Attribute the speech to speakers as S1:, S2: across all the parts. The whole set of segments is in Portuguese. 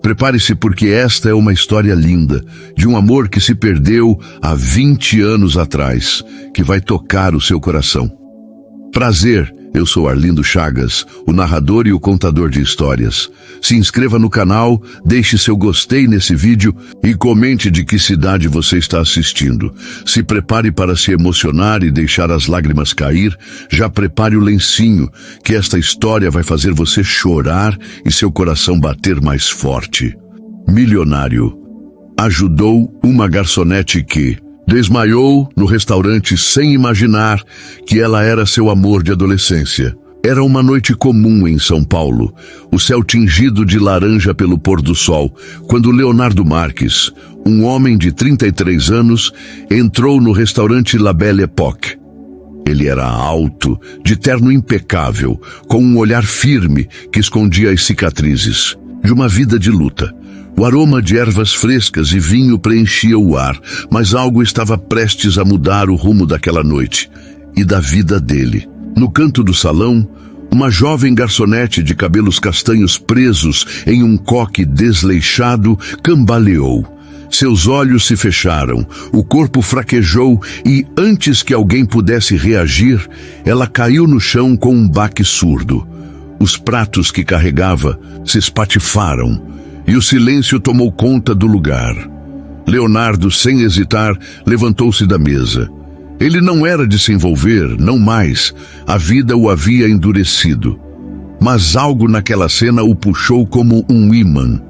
S1: Prepare-se, porque esta é uma história linda, de um amor que se perdeu há 20 anos atrás, que vai tocar o seu coração. Prazer, eu sou Arlindo Chagas, o narrador e o contador de histórias. Se inscreva no canal, deixe seu gostei nesse vídeo e comente de que cidade você está assistindo. Se prepare para se emocionar e deixar as lágrimas cair. Já prepare o lencinho, que esta história vai fazer você chorar e seu coração bater mais forte. Milionário ajudou uma garçonete que desmaiou no restaurante sem imaginar que ela era seu amor de adolescência. Era uma noite comum em São Paulo, o céu tingido de laranja pelo pôr do sol, quando Leonardo Marques, um homem de 33 anos, entrou no restaurante La Belle Époque. Ele era alto, de terno impecável, com um olhar firme que escondia as cicatrizes de uma vida de luta. O aroma de ervas frescas e vinho preenchia o ar, mas algo estava prestes a mudar o rumo daquela noite e da vida dele. No canto do salão, uma jovem garçonete de cabelos castanhos presos em um coque desleixado cambaleou. Seus olhos se fecharam, o corpo fraquejou e, antes que alguém pudesse reagir, ela caiu no chão com um baque surdo. Os pratos que carregava se espatifaram e o silêncio tomou conta do lugar. Leonardo, sem hesitar, levantou-se da mesa. Ele não era de se envolver, não mais. A vida o havia endurecido. Mas algo naquela cena o puxou como um ímã.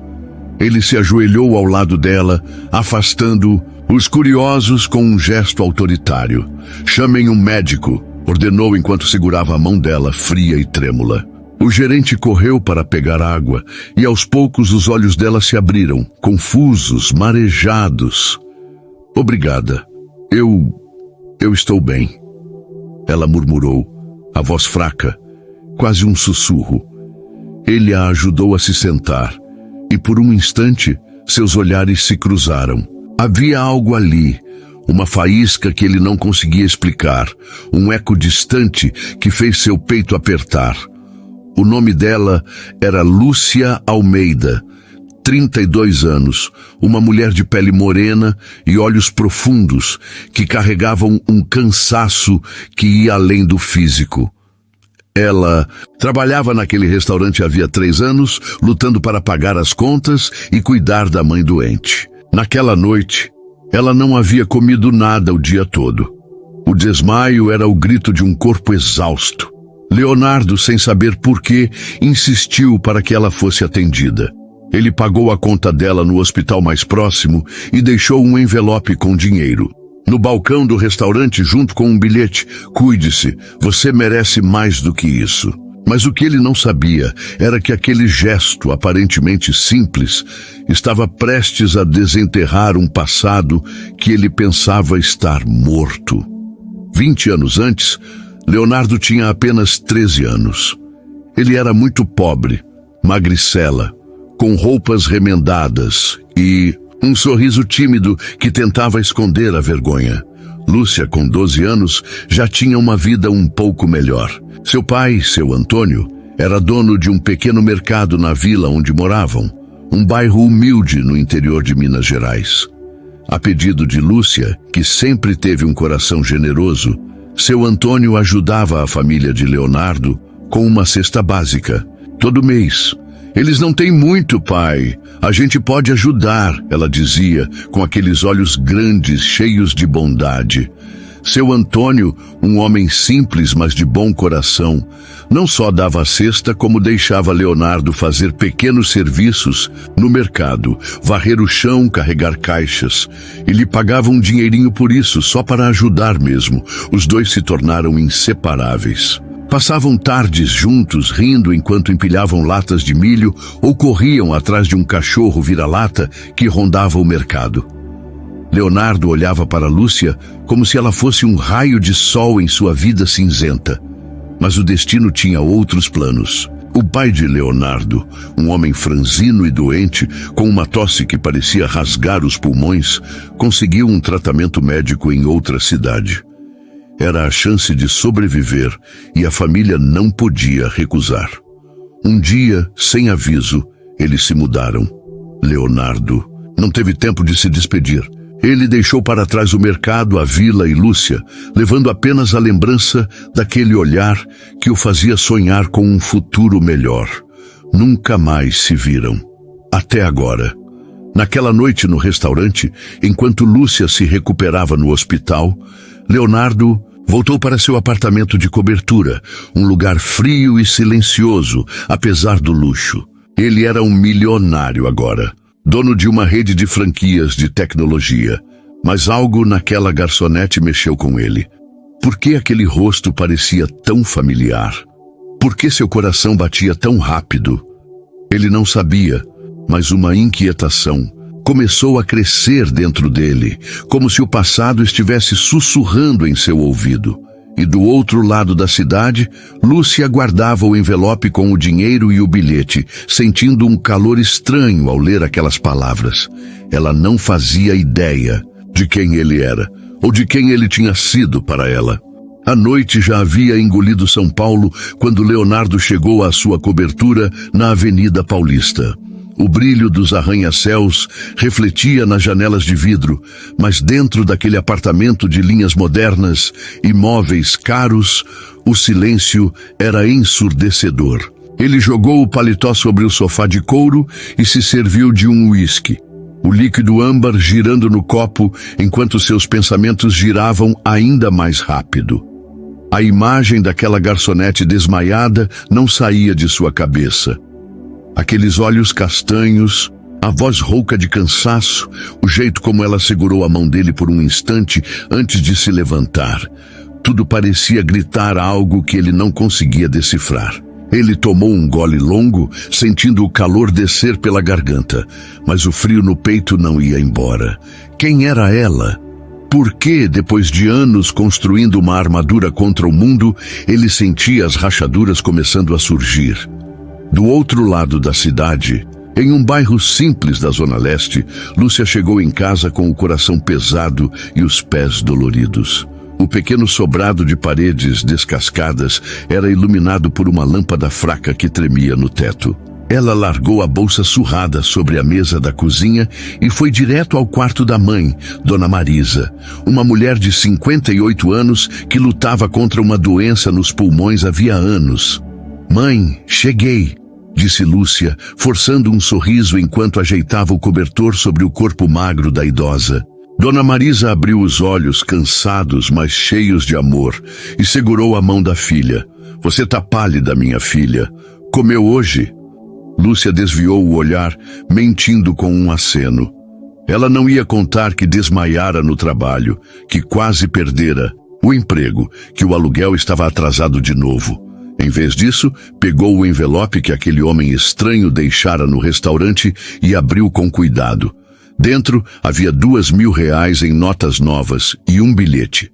S1: Ele se ajoelhou ao lado dela, afastando os curiosos com um gesto autoritário. "Chamem um médico", ordenou enquanto segurava a mão dela, fria e trêmula. O gerente correu para pegar água e aos poucos os olhos dela se abriram, confusos, marejados. "Obrigada. Eu estou bem", ela murmurou, a voz fraca, quase um sussurro. Ele a ajudou a se sentar e por um instante seus olhares se cruzaram. Havia algo ali, uma faísca que ele não conseguia explicar, um eco distante que fez seu peito apertar. O nome dela era Lúcia Almeida, 32 anos, uma mulher de pele morena e olhos profundos que carregavam um cansaço que ia além do físico. Ela trabalhava naquele restaurante havia 3 anos, lutando para pagar as contas e cuidar da mãe doente. Naquela noite, ela não havia comido nada o dia todo. O desmaio era o grito de um corpo exausto. Leonardo, sem saber por quê, insistiu para que ela fosse atendida. Ele pagou a conta dela no hospital mais próximo e deixou um envelope com dinheiro. No balcão do restaurante, junto com um bilhete: "Cuide-se, você merece mais do que isso." Mas o que ele não sabia era que aquele gesto, aparentemente simples, estava prestes a desenterrar um passado que ele pensava estar morto. 20 anos antes, Leonardo tinha apenas 13 anos. Ele era muito pobre, magricela, com roupas remendadas e um sorriso tímido que tentava esconder a vergonha. Lúcia, com 12 anos, já tinha uma vida um pouco melhor. Seu pai, seu Antônio, era dono de um pequeno mercado na vila onde moravam, um bairro humilde no interior de Minas Gerais. A pedido de Lúcia, que sempre teve um coração generoso, seu Antônio ajudava a família de Leonardo com uma cesta básica, todo mês. "Eles não têm muito, pai. A gente pode ajudar", ela dizia, com aqueles olhos grandes, cheios de bondade. Seu Antônio, um homem simples, mas de bom coração, não só dava a cesta, como deixava Leonardo fazer pequenos serviços no mercado, varrer o chão, carregar caixas, e lhe pagava um dinheirinho por isso, só para ajudar mesmo. Os dois se tornaram inseparáveis. Passavam tardes juntos, rindo enquanto empilhavam latas de milho ou corriam atrás de um cachorro vira-lata que rondava o mercado. Leonardo olhava para Lúcia como se ela fosse um raio de sol em sua vida cinzenta. Mas o destino tinha outros planos. O pai de Leonardo, um homem franzino e doente, com uma tosse que parecia rasgar os pulmões, conseguiu um tratamento médico em outra cidade. Era a chance de sobreviver e a família não podia recusar. Um dia, sem aviso, eles se mudaram. Leonardo não teve tempo de se despedir. Ele deixou para trás o mercado, a vila e Lúcia, levando apenas a lembrança daquele olhar que o fazia sonhar com um futuro melhor. Nunca mais se viram. Até agora. Naquela noite no restaurante, enquanto Lúcia se recuperava no hospital, Leonardo voltou para seu apartamento de cobertura, um lugar frio e silencioso, apesar do luxo. Ele era um milionário agora, dono de uma rede de franquias de tecnologia. Mas algo naquela garçonete mexeu com ele. Por que aquele rosto parecia tão familiar? Por que seu coração batia tão rápido? Ele não sabia, mas uma inquietação começou a crescer dentro dele, como se o passado estivesse sussurrando em seu ouvido. E do outro lado da cidade, Lúcia guardava o envelope com o dinheiro e o bilhete, sentindo um calor estranho ao ler aquelas palavras. Ela não fazia ideia de quem ele era, ou de quem ele tinha sido para ela. A noite já havia engolido São Paulo quando Leonardo chegou à sua cobertura na Avenida Paulista. O brilho dos arranha-céus refletia nas janelas de vidro, mas dentro daquele apartamento de linhas modernas e móveis caros, o silêncio era ensurdecedor. Ele jogou o paletó sobre o sofá de couro e se serviu de um uísque. O líquido âmbar girando no copo enquanto seus pensamentos giravam ainda mais rápido. A imagem daquela garçonete desmaiada não saía de sua cabeça. Aqueles olhos castanhos, a voz rouca de cansaço, o jeito como ela segurou a mão dele por um instante antes de se levantar. Tudo parecia gritar algo que ele não conseguia decifrar. Ele tomou um gole longo, sentindo o calor descer pela garganta, mas o frio no peito não ia embora. Quem era ela? Por que, depois de anos construindo uma armadura contra o mundo, ele sentia as rachaduras começando a surgir? Do outro lado da cidade, em um bairro simples da Zona Leste, Lúcia chegou em casa com o coração pesado e os pés doloridos. O pequeno sobrado de paredes descascadas era iluminado por uma lâmpada fraca que tremia no teto. Ela largou a bolsa surrada sobre a mesa da cozinha e foi direto ao quarto da mãe, Dona Marisa, uma mulher de 58 anos que lutava contra uma doença nos pulmões havia anos. «Mãe, cheguei», disse Lúcia, forçando um sorriso enquanto ajeitava o cobertor sobre o corpo magro da idosa. Dona Marisa abriu os olhos, cansados, mas cheios de amor, e segurou a mão da filha. «Você tá pálida, minha filha. Comeu hoje?» Lúcia desviou o olhar, mentindo com um aceno. Ela não ia contar que desmaiara no trabalho, que quase perdera o emprego, que o aluguel estava atrasado de novo. Em vez disso, pegou o envelope que aquele homem estranho deixara no restaurante e abriu com cuidado. Dentro havia R$2.000 em notas novas e um bilhete.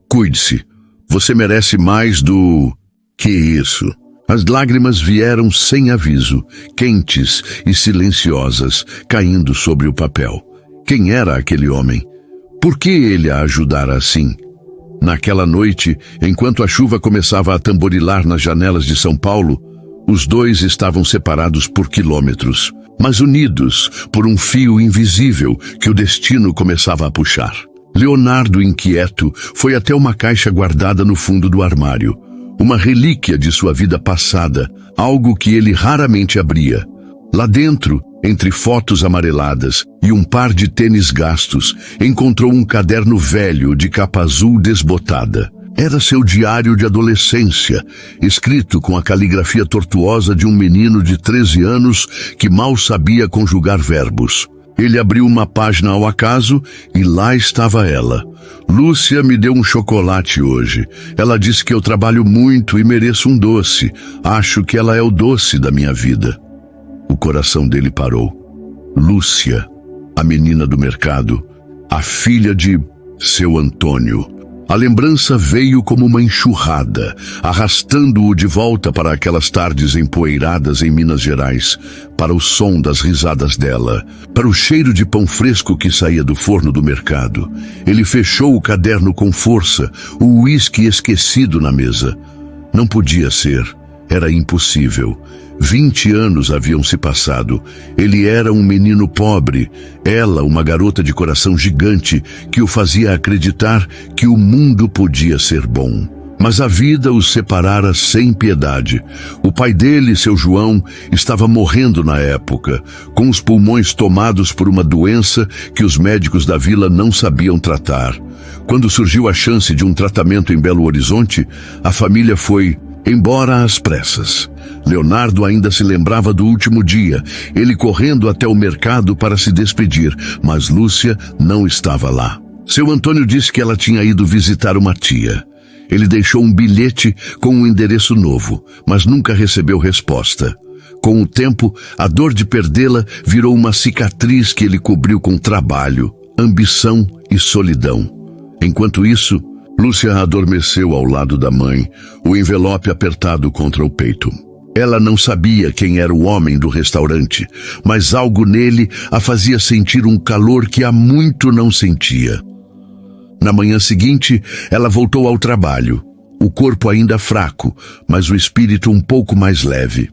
S1: «Cuide-se. Você merece mais do...» «Que isso?» As lágrimas vieram sem aviso, quentes e silenciosas, caindo sobre o papel. Quem era aquele homem? Por que ele a ajudara assim? Naquela noite, enquanto a chuva começava a tamborilar nas janelas de São Paulo, os dois estavam separados por quilômetros, mas unidos por um fio invisível que o destino começava a puxar. Leonardo, inquieto, foi até uma caixa guardada no fundo do armário, uma relíquia de sua vida passada, algo que ele raramente abria. Lá dentro, entre fotos amareladas e um par de tênis gastos, encontrou um caderno velho de capa azul desbotada. Era seu diário de adolescência, escrito com a caligrafia tortuosa de um menino de 13 anos que mal sabia conjugar verbos. Ele abriu uma página ao acaso e lá estava ela. «Lúcia me deu um chocolate hoje. Ela disse que eu trabalho muito e mereço um doce. Acho que ela é o doce da minha vida.» O coração dele parou. Lúcia, a menina do mercado, a filha de seu Antônio. A lembrança veio como uma enxurrada, arrastando-o de volta para aquelas tardes empoeiradas em Minas Gerais, para o som das risadas dela, para o cheiro de pão fresco que saía do forno do mercado. Ele fechou o caderno com força, o uísque esquecido na mesa. Não podia ser. Era impossível. 20 anos haviam se passado. Ele era um menino pobre, ela uma garota de coração gigante que o fazia acreditar que o mundo podia ser bom. Mas a vida os separara sem piedade. O pai dele, seu João, estava morrendo na época, com os pulmões tomados por uma doença que os médicos da vila não sabiam tratar. Quando surgiu a chance de um tratamento em Belo Horizonte, a família foi embora às pressas. Leonardo ainda se lembrava do último dia, ele correndo até o mercado para se despedir, mas Lúcia não estava lá. Seu Antônio disse que ela tinha ido visitar uma tia. Ele deixou um bilhete com um endereço novo, mas nunca recebeu resposta. Com o tempo, a dor de perdê-la virou uma cicatriz que ele cobriu com trabalho, ambição e solidão. Enquanto isso, Lúcia adormeceu ao lado da mãe, o envelope apertado contra o peito. Ela não sabia quem era o homem do restaurante, mas algo nele a fazia sentir um calor que há muito não sentia. Na manhã seguinte, ela voltou ao trabalho, o corpo ainda fraco, mas o espírito um pouco mais leve.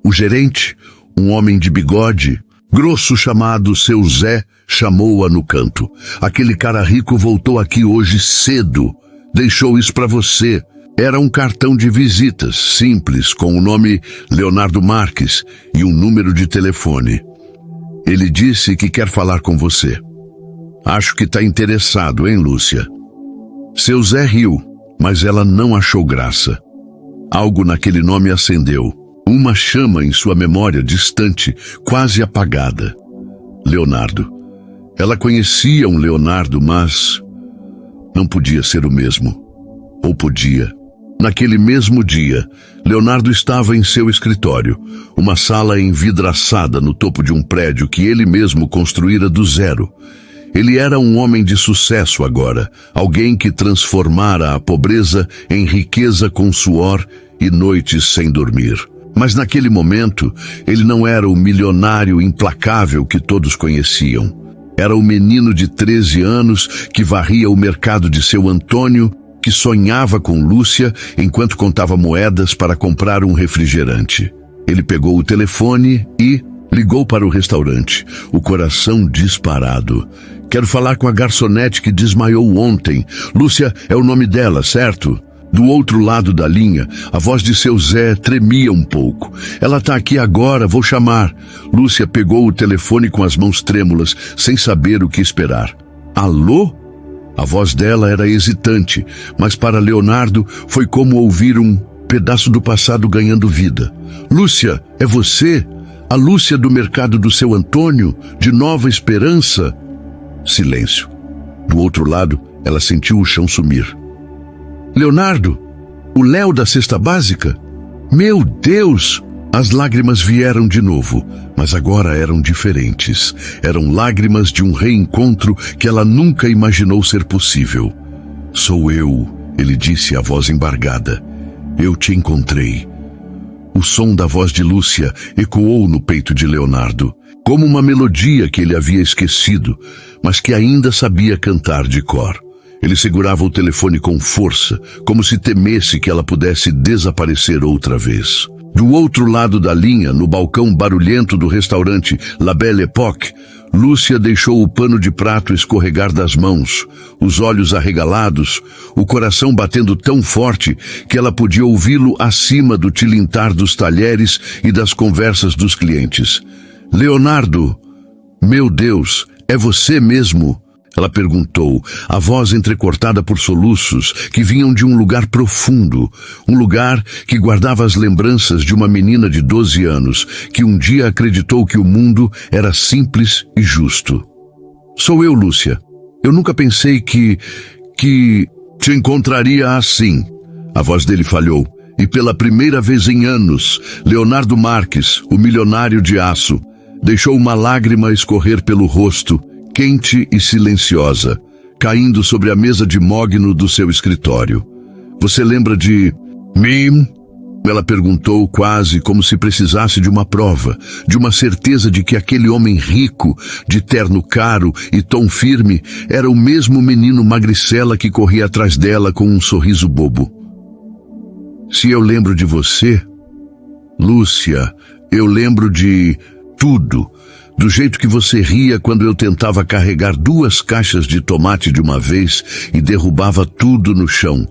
S1: O gerente, um homem de bigode, grosso chamado seu Zé, chamou-a no canto. Aquele cara rico voltou aqui hoje cedo. Deixou isso para você. Era um cartão de visitas, simples, com o nome Leonardo Marques e um número de telefone. Ele disse que quer falar com você. Acho que está interessado, hein, Lúcia? Seu Zé riu, mas ela não achou graça. Algo naquele nome acendeu. Uma chama em sua memória distante, quase apagada. Leonardo. Ela conhecia um Leonardo, mas não podia ser o mesmo. Ou podia. Naquele mesmo dia, Leonardo estava em seu escritório, uma sala envidraçada no topo de um prédio que ele mesmo construíra do zero. Ele era um homem de sucesso agora, alguém que transformara a pobreza em riqueza com suor e noites sem dormir. Mas naquele momento, ele não era o milionário implacável que todos conheciam. Era o menino de 13 anos que varria o mercado de seu Antônio, que sonhava com Lúcia enquanto contava moedas para comprar um refrigerante. Ele pegou o telefone e ligou para o restaurante, o coração disparado. Quero falar com a garçonete que desmaiou ontem. Lúcia é o nome dela, certo? Do outro lado da linha, a voz de seu Zé tremia um pouco. Ela está aqui agora, vou chamar. Lúcia pegou o telefone com as mãos trêmulas, sem saber o que esperar. Alô? A voz dela era hesitante, mas para Leonardo foi como ouvir um pedaço do passado ganhando vida. Lúcia, é você? A Lúcia do mercado do seu Antônio, de Nova Esperança? Silêncio. Do outro lado, ela sentiu o chão sumir. Leonardo, o Léo da cesta básica? Meu Deus! As lágrimas vieram de novo, mas agora eram diferentes. Eram lágrimas de um reencontro que ela nunca imaginou ser possível. Sou eu, ele disse, a voz embargada. Eu te encontrei. O som da voz de Lúcia ecoou no peito de Leonardo, como uma melodia que ele havia esquecido, mas que ainda sabia cantar de cor. Ele segurava o telefone com força, como se temesse que ela pudesse desaparecer outra vez. Do outro lado da linha, no balcão barulhento do restaurante La Belle Époque, Lúcia deixou o pano de prato escorregar das mãos, os olhos arregalados, o coração batendo tão forte que ela podia ouvi-lo acima do tilintar dos talheres e das conversas dos clientes. Leonardo, meu Deus, é você mesmo? Ela perguntou, a voz entrecortada por soluços que vinham de um lugar profundo, um lugar que guardava as lembranças de uma menina de 12 anos, que um dia acreditou que o mundo era simples e justo. Sou eu, Lúcia. Eu nunca pensei que te encontraria assim. A voz dele falhou, e pela primeira vez em anos, Leonardo Marques, o milionário de aço, deixou uma lágrima escorrer pelo rosto, quente e silenciosa, caindo sobre a mesa de mogno do seu escritório. Você lembra de mim? Ela perguntou quase como se precisasse de uma prova, de uma certeza de que aquele homem rico, de terno caro e tom firme, era o mesmo menino magricela que corria atrás dela com um sorriso bobo. Se eu lembro de você, Lúcia, eu lembro de tudo. Do jeito que você ria quando eu tentava carregar 2 caixas de tomate de uma vez e derrubava tudo no chão.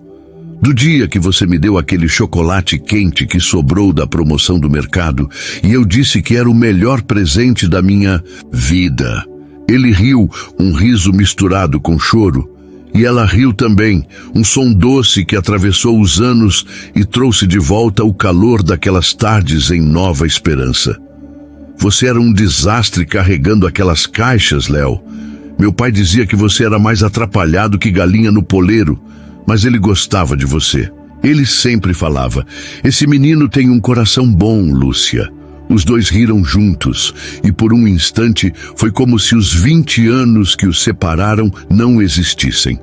S1: Do dia que você me deu aquele chocolate quente que sobrou da promoção do mercado e eu disse que era o melhor presente da minha vida. Ele riu, um riso misturado com choro. E ela riu também, um som doce que atravessou os anos e trouxe de volta o calor daquelas tardes em Nova Esperança. Você era um desastre carregando aquelas caixas, Léo. Meu pai dizia que você era mais atrapalhado que galinha no poleiro, mas ele gostava de você. Ele sempre falava: esse menino tem um coração bom, Lúcia. Os dois riram juntos, e por um instante foi como se os 20 anos que os separaram não existissem.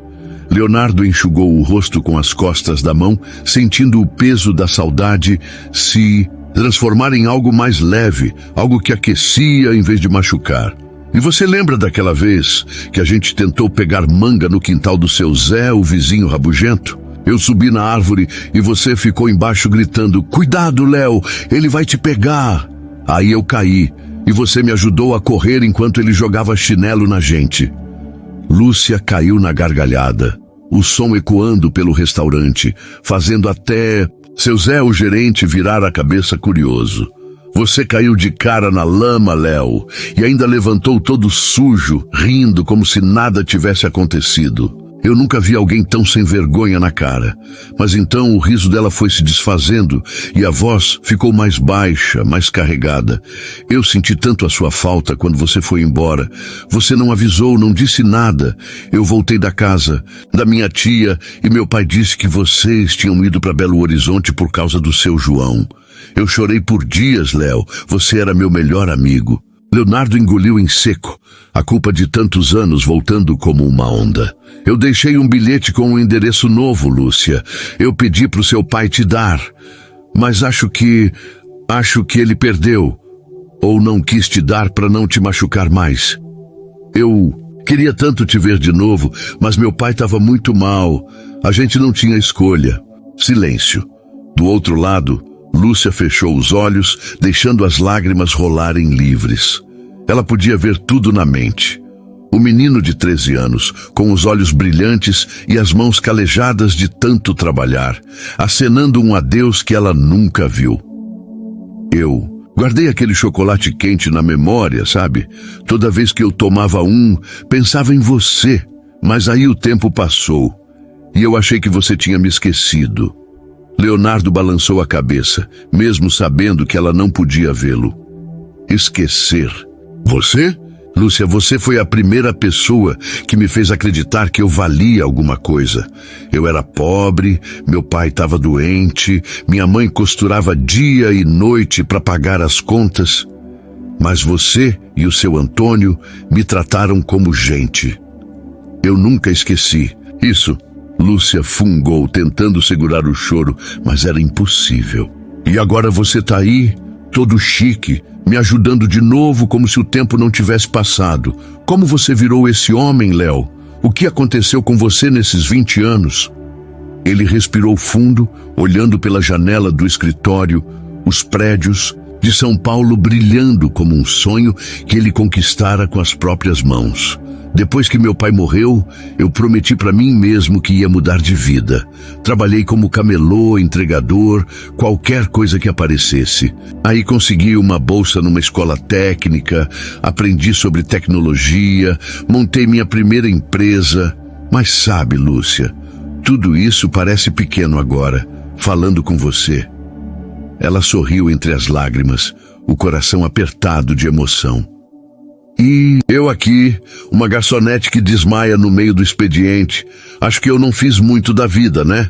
S1: Leonardo enxugou o rosto com as costas da mão, sentindo o peso da saudade se transformar em algo mais leve, algo que aquecia em vez de machucar. E você lembra daquela vez que a gente tentou pegar manga no quintal do seu Zé, o vizinho rabugento? Eu subi na árvore e você ficou embaixo gritando: cuidado, Léo, ele vai te pegar. Aí eu caí e você me ajudou a correr enquanto ele jogava chinelo na gente. Lúcia caiu na gargalhada, o som ecoando pelo restaurante, fazendo até seu Zé, o gerente, virar a cabeça curioso. Você caiu de cara na lama, Léo, e ainda levantou todo sujo, rindo como se nada tivesse acontecido. Eu nunca vi alguém tão sem vergonha na cara. Mas então o riso dela foi se desfazendo e a voz ficou mais baixa, mais carregada. Eu senti tanto a sua falta quando você foi embora. Você não avisou, não disse nada. Eu voltei da casa, da minha tia, e meu pai disse que vocês tinham ido para Belo Horizonte por causa do seu João. Eu chorei por dias, Léo. Você era meu melhor amigo. Leonardo engoliu em seco, a culpa de tantos anos voltando como uma onda. Eu deixei um bilhete com um endereço novo, Lúcia. Eu pedi para o seu pai te dar, mas acho que ele perdeu, ou não quis te dar para não te machucar mais. Eu queria tanto te ver de novo, mas meu pai estava muito mal. A gente não tinha escolha. Silêncio. Do outro lado, Lúcia fechou os olhos, deixando as lágrimas rolarem livres. Ela podia ver tudo na mente. O menino de 13 anos, com os olhos brilhantes e as mãos calejadas de tanto trabalhar, acenando um adeus que ela nunca viu. Eu guardei aquele chocolate quente na memória, sabe? Toda vez que eu tomava um, pensava em você, mas aí o tempo passou e eu achei que você tinha me esquecido. Leonardo balançou a cabeça, mesmo sabendo que ela não podia vê-lo. Esquecer. Você? Lúcia, você foi a primeira pessoa que me fez acreditar que eu valia alguma coisa. Eu era pobre, meu pai estava doente, minha mãe costurava dia e noite para pagar as contas. Mas você e o seu Antônio me trataram como gente. Eu nunca esqueci. Isso. Lúcia fungou, tentando segurar o choro, mas era impossível. E agora você tá aí, todo chique, me ajudando de novo como se o tempo não tivesse passado. Como você virou esse homem, Léo? O que aconteceu com você nesses 20 anos? Ele respirou fundo, olhando pela janela do escritório, os prédios de São Paulo brilhando como um sonho que ele conquistara com as próprias mãos. Depois que meu pai morreu, eu prometi para mim mesmo que ia mudar de vida. Trabalhei como camelô, entregador, qualquer coisa que aparecesse. Aí consegui uma bolsa numa escola técnica, aprendi sobre tecnologia, montei minha primeira empresa. Mas sabe, Lúcia, tudo isso parece pequeno agora, falando com você. Ela sorriu entre as lágrimas, o coração apertado de emoção. E eu aqui, uma garçonete que desmaia no meio do expediente. Acho que eu não fiz muito da vida, né?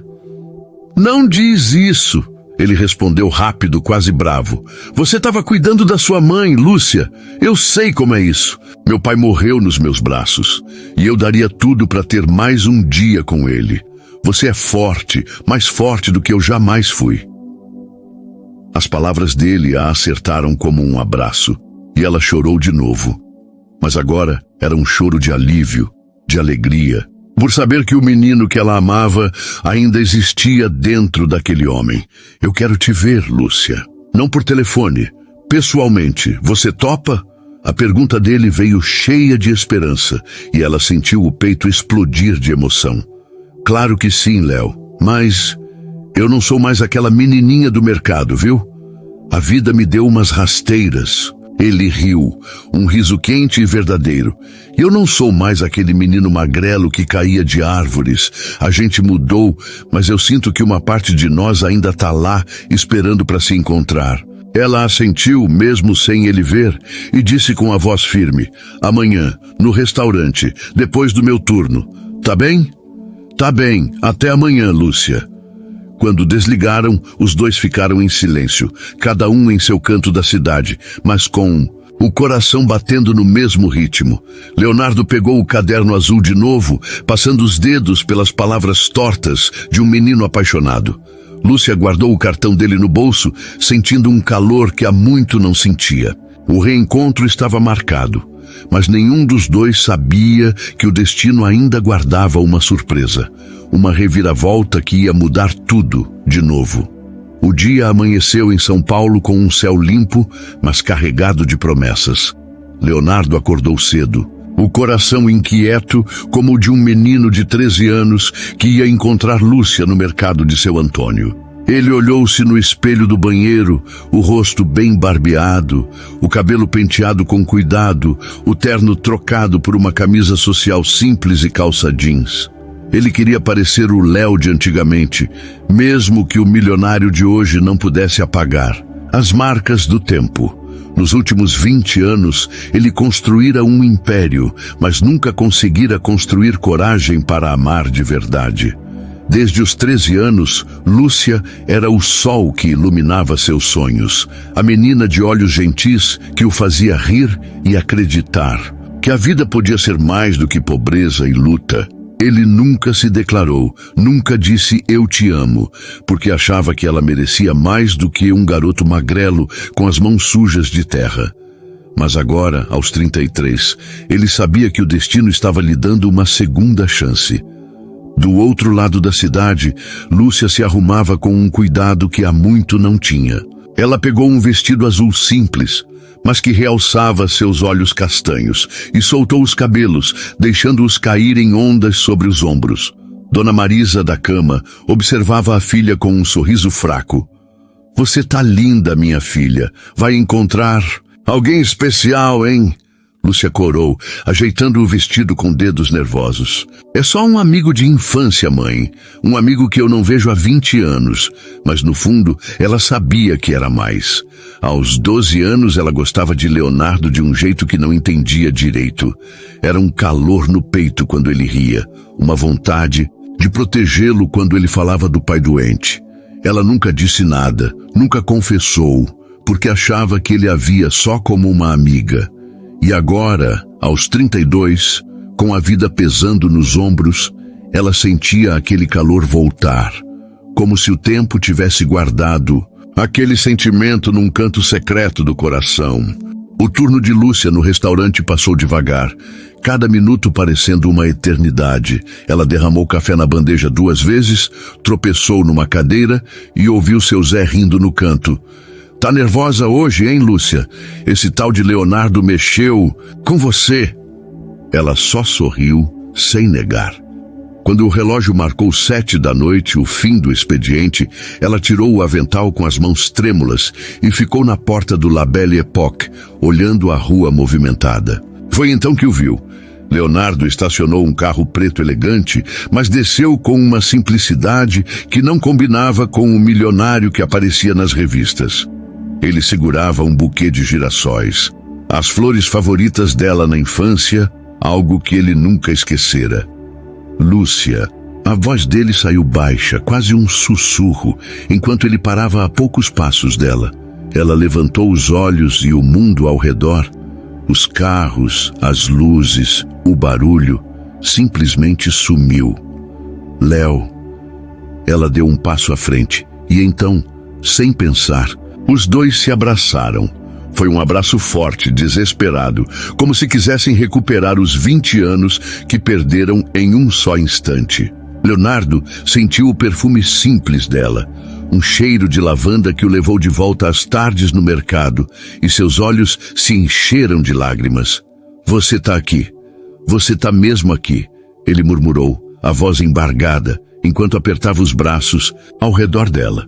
S1: Não diz isso, ele respondeu rápido, quase bravo. Você estava cuidando da sua mãe, Lúcia. Eu sei como é isso. Meu pai morreu nos meus braços, e eu daria tudo para ter mais um dia com ele. Você é forte, mais forte do que eu jamais fui. As palavras dele a acertaram como um abraço, e ela chorou de novo. Mas agora era um choro de alívio, de alegria, por saber que o menino que ela amava ainda existia dentro daquele homem. Eu quero te ver, Lúcia. Não por telefone, pessoalmente. Você topa? A pergunta dele veio cheia de esperança e ela sentiu o peito explodir de emoção. Claro que sim, Léo, mas eu não sou mais aquela menininha do mercado, viu? A vida me deu umas rasteiras. Ele riu, um riso quente e verdadeiro. Eu não sou mais aquele menino magrelo que caía de árvores. A gente mudou, mas eu sinto que uma parte de nós ainda tá lá, esperando para se encontrar. Ela assentiu, mesmo sem ele ver, e disse com a voz firme: amanhã, no restaurante, depois do meu turno. Tá bem? Tá bem, até amanhã, Lúcia. Quando desligaram, os dois ficaram em silêncio, cada um em seu canto da cidade, mas com o coração batendo no mesmo ritmo. Leonardo pegou o caderno azul de novo, passando os dedos pelas palavras tortas de um menino apaixonado. Lúcia guardou o cartão dele no bolso, sentindo um calor que há muito não sentia. O reencontro estava marcado, mas nenhum dos dois sabia que o destino ainda guardava uma surpresa. Uma reviravolta que ia mudar tudo de novo. O dia amanheceu em São Paulo com um céu limpo, mas carregado de promessas. Leonardo acordou cedo, o coração inquieto como o de um menino de 13 anos que ia encontrar Lúcia no mercado de seu Antônio. Ele olhou-se no espelho do banheiro, o rosto bem barbeado, o cabelo penteado com cuidado, o terno trocado por uma camisa social simples e calça jeans. Ele queria parecer o Léo de antigamente, mesmo que o milionário de hoje não pudesse apagar as marcas do tempo. Nos últimos 20 anos, ele construíra um império, mas nunca conseguira construir coragem para amar de verdade. Desde os 13 anos, Lúcia era o sol que iluminava seus sonhos, a menina de olhos gentis que o fazia rir e acreditar que a vida podia ser mais do que pobreza e luta. Ele nunca se declarou, nunca disse eu te amo, porque achava que ela merecia mais do que um garoto magrelo com as mãos sujas de terra. Mas agora, aos 33, ele sabia que o destino estava lhe dando uma segunda chance. Do outro lado da cidade, Lúcia se arrumava com um cuidado que há muito não tinha. Ela pegou um vestido azul simples, mas que realçava seus olhos castanhos, e soltou os cabelos, deixando-os cair em ondas sobre os ombros. Dona Marisa, da cama, observava a filha com um sorriso fraco. Você tá linda, minha filha. Vai encontrar alguém especial, hein? Lúcia corou, ajeitando o vestido com dedos nervosos. É só um amigo de infância, mãe. Um amigo que eu não vejo há 20 anos. Mas no fundo, ela sabia que era mais. Aos 12 anos, ela gostava de Leonardo de um jeito que não entendia direito. Era um calor no peito quando ele ria, uma vontade de protegê-lo quando ele falava do pai doente. Ela nunca disse nada, nunca confessou, porque achava que ele a via só como uma amiga. E agora, aos 32, com a vida pesando nos ombros, ela sentia aquele calor voltar, como se o tempo tivesse guardado aquele sentimento num canto secreto do coração. O turno de Lúcia no restaurante passou devagar, cada minuto parecendo uma eternidade. Ela derramou café na bandeja 2 vezes, tropeçou numa cadeira e ouviu seu Zé rindo no canto. Tá nervosa hoje, hein, Lúcia? Esse tal de Leonardo mexeu com você. Ela só sorriu, sem negar. Quando o relógio marcou 7 da noite, o fim do expediente, ela tirou o avental com as mãos trêmulas e ficou na porta do La Belle Époque, olhando a rua movimentada. Foi então que o viu. Leonardo estacionou um carro preto elegante, mas desceu com uma simplicidade que não combinava com o milionário que aparecia nas revistas. Ele segurava um buquê de girassóis, as flores favoritas dela na infância, algo que ele nunca esquecera. Lúcia. A voz dele saiu baixa, quase um sussurro, enquanto ele parava a poucos passos dela. Ela levantou os olhos e o mundo ao redor, os carros, as luzes, o barulho, simplesmente sumiu. Léo. Ela deu um passo à frente, e então, sem pensar, os dois se abraçaram. Foi um abraço forte, desesperado, como se quisessem recuperar os 20 anos que perderam em um só instante. Leonardo sentiu o perfume simples dela, um cheiro de lavanda que o levou de volta às tardes no mercado, e seus olhos se encheram de lágrimas. Você tá aqui. Você tá mesmo aqui, ele murmurou, a voz embargada, enquanto apertava os braços ao redor dela.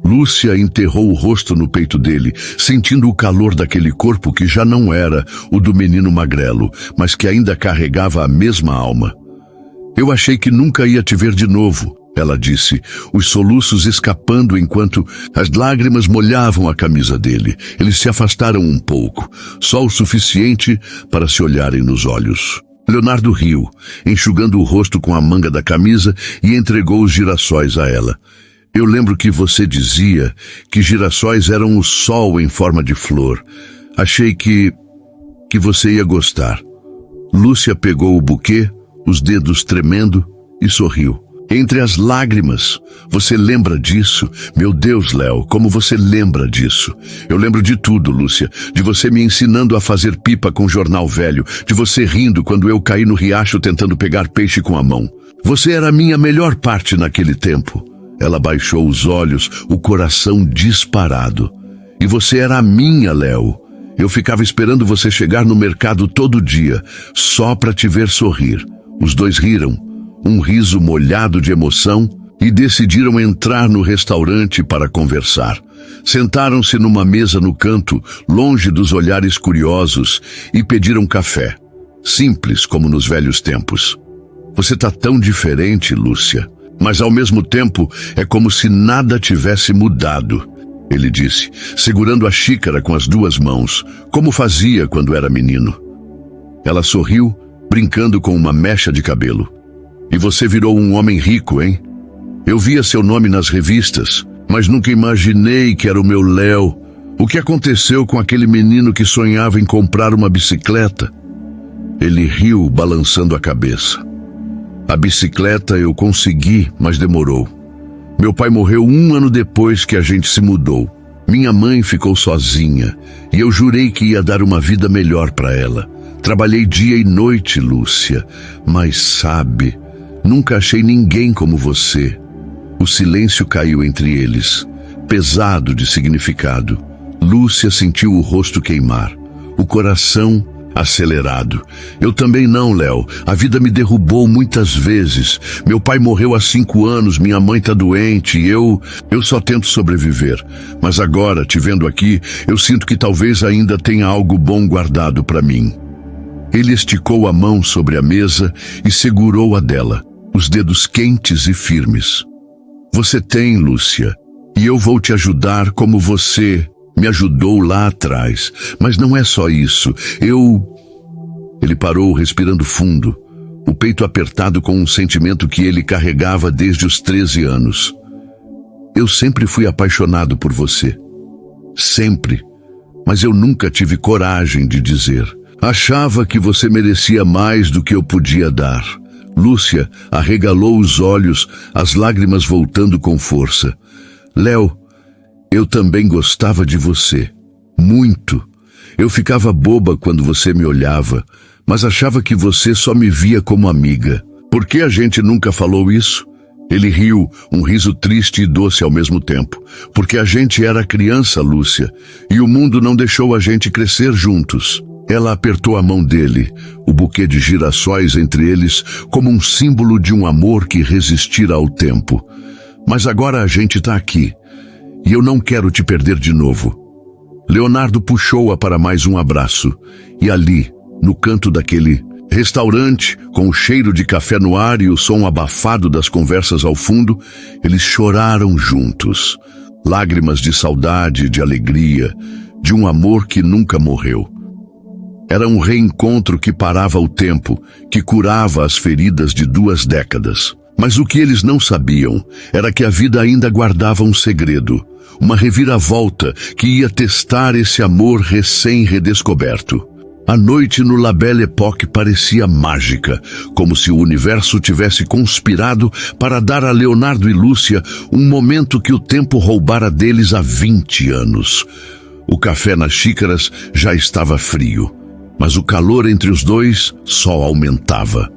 S1: Lúcia enterrou o rosto no peito dele, sentindo o calor daquele corpo que já não era o do menino magrelo, mas que ainda carregava a mesma alma. Eu achei que nunca ia te ver de novo, ela disse, os soluços escapando enquanto as lágrimas molhavam a camisa dele. Eles se afastaram um pouco, só o suficiente para se olharem nos olhos. Leonardo riu, enxugando o rosto com a manga da camisa, e entregou os girassóis a ela. Eu lembro que você dizia que girassóis eram o sol em forma de flor. Achei que você ia gostar. Lúcia pegou o buquê, os dedos tremendo, e sorriu. Entre as lágrimas, você lembra disso? Meu Deus, Léo, como você lembra disso? Eu lembro de tudo, Lúcia. De você me ensinando a fazer pipa com jornal velho. De você rindo quando eu caí no riacho tentando pegar peixe com a mão. Você era a minha melhor parte naquele tempo. Ela baixou os olhos, o coração disparado. E você era a minha, Léo. Eu ficava esperando você chegar no mercado todo dia, só para te ver sorrir. Os dois riram, um riso molhado de emoção, e decidiram entrar no restaurante para conversar. Sentaram-se numa mesa no canto, longe dos olhares curiosos, e pediram café. Simples como nos velhos tempos. Você tá tão diferente, Lúcia. Mas ao mesmo tempo é como se nada tivesse mudado, ele disse, segurando a xícara com as duas mãos, como fazia quando era menino. Ela sorriu, brincando com uma mecha de cabelo. E você virou um homem rico, hein? Eu via seu nome nas revistas, mas nunca imaginei que era o meu Léo. O que aconteceu com aquele menino que sonhava em comprar uma bicicleta? Ele riu, balançando a cabeça. A bicicleta eu consegui, mas demorou. Meu pai morreu 1 ano depois que a gente se mudou. Minha mãe ficou sozinha, e eu jurei que ia dar uma vida melhor para ela. Trabalhei dia e noite, Lúcia, mas sabe, nunca achei ninguém como você. O silêncio caiu entre eles, pesado de significado. Lúcia sentiu o rosto queimar, o coração acelerado. Eu também não, Léo. A vida me derrubou muitas vezes. Meu pai morreu há 5 anos, minha mãe tá doente e eu só tento sobreviver. Mas agora, te vendo aqui, eu sinto que talvez ainda tenha algo bom guardado para mim. Ele esticou a mão sobre a mesa e segurou a dela, os dedos quentes e firmes. Você tem, Lúcia, e eu vou te ajudar como você me ajudou lá atrás. Mas não é só isso. Ele parou, respirando fundo, o peito apertado com um sentimento que ele carregava desde os 13 anos. Eu sempre fui apaixonado por você. Sempre. Mas eu nunca tive coragem de dizer. Achava que você merecia mais do que eu podia dar. Lúcia arregalou os olhos, as lágrimas voltando com força. Léo, eu também gostava de você. Muito. Eu ficava boba quando você me olhava, mas achava que você só me via como amiga. Por que a gente nunca falou isso? Ele riu, um riso triste e doce ao mesmo tempo. Porque a gente era criança, Lúcia, e o mundo não deixou a gente crescer juntos. Ela apertou a mão dele, o buquê de girassóis entre eles, como um símbolo de um amor que resistira ao tempo. Mas agora a gente tá aqui. E eu não quero te perder de novo. Leonardo puxou-a para mais um abraço. E ali, no canto daquele restaurante, com o cheiro de café no ar e o som abafado das conversas ao fundo, eles choraram juntos. Lágrimas de saudade, de alegria, de um amor que nunca morreu. Era um reencontro que parava o tempo, que curava as feridas de 2 décadas. Mas o que eles não sabiam era que a vida ainda guardava um segredo. Uma reviravolta que ia testar esse amor recém-redescoberto. A noite no La Belle Époque parecia mágica, como se o universo tivesse conspirado para dar a Leonardo e Lúcia um momento que o tempo roubara deles há 20 anos. O café nas xícaras já estava frio, mas o calor entre os dois só aumentava.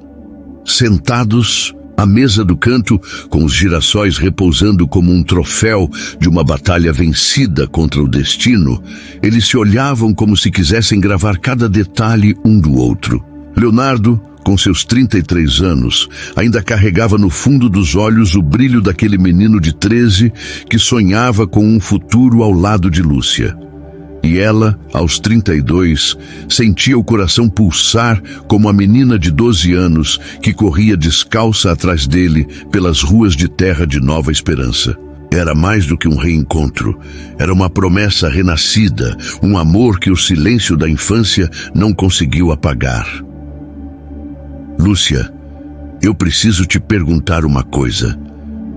S1: Sentados, A mesa do canto, com os girassóis repousando como um troféu de uma batalha vencida contra o destino, eles se olhavam como se quisessem gravar cada detalhe um do outro. Leonardo, com seus 33 anos, ainda carregava no fundo dos olhos o brilho daquele menino de 13 que sonhava com um futuro ao lado de Lúcia. E ela, aos 32, sentia o coração pulsar como a menina de 12 anos que corria descalça atrás dele pelas ruas de terra de Nova Esperança. Era mais do que um reencontro. Era uma promessa renascida, um amor que o silêncio da infância não conseguiu apagar. Lúcia, eu preciso te perguntar uma coisa.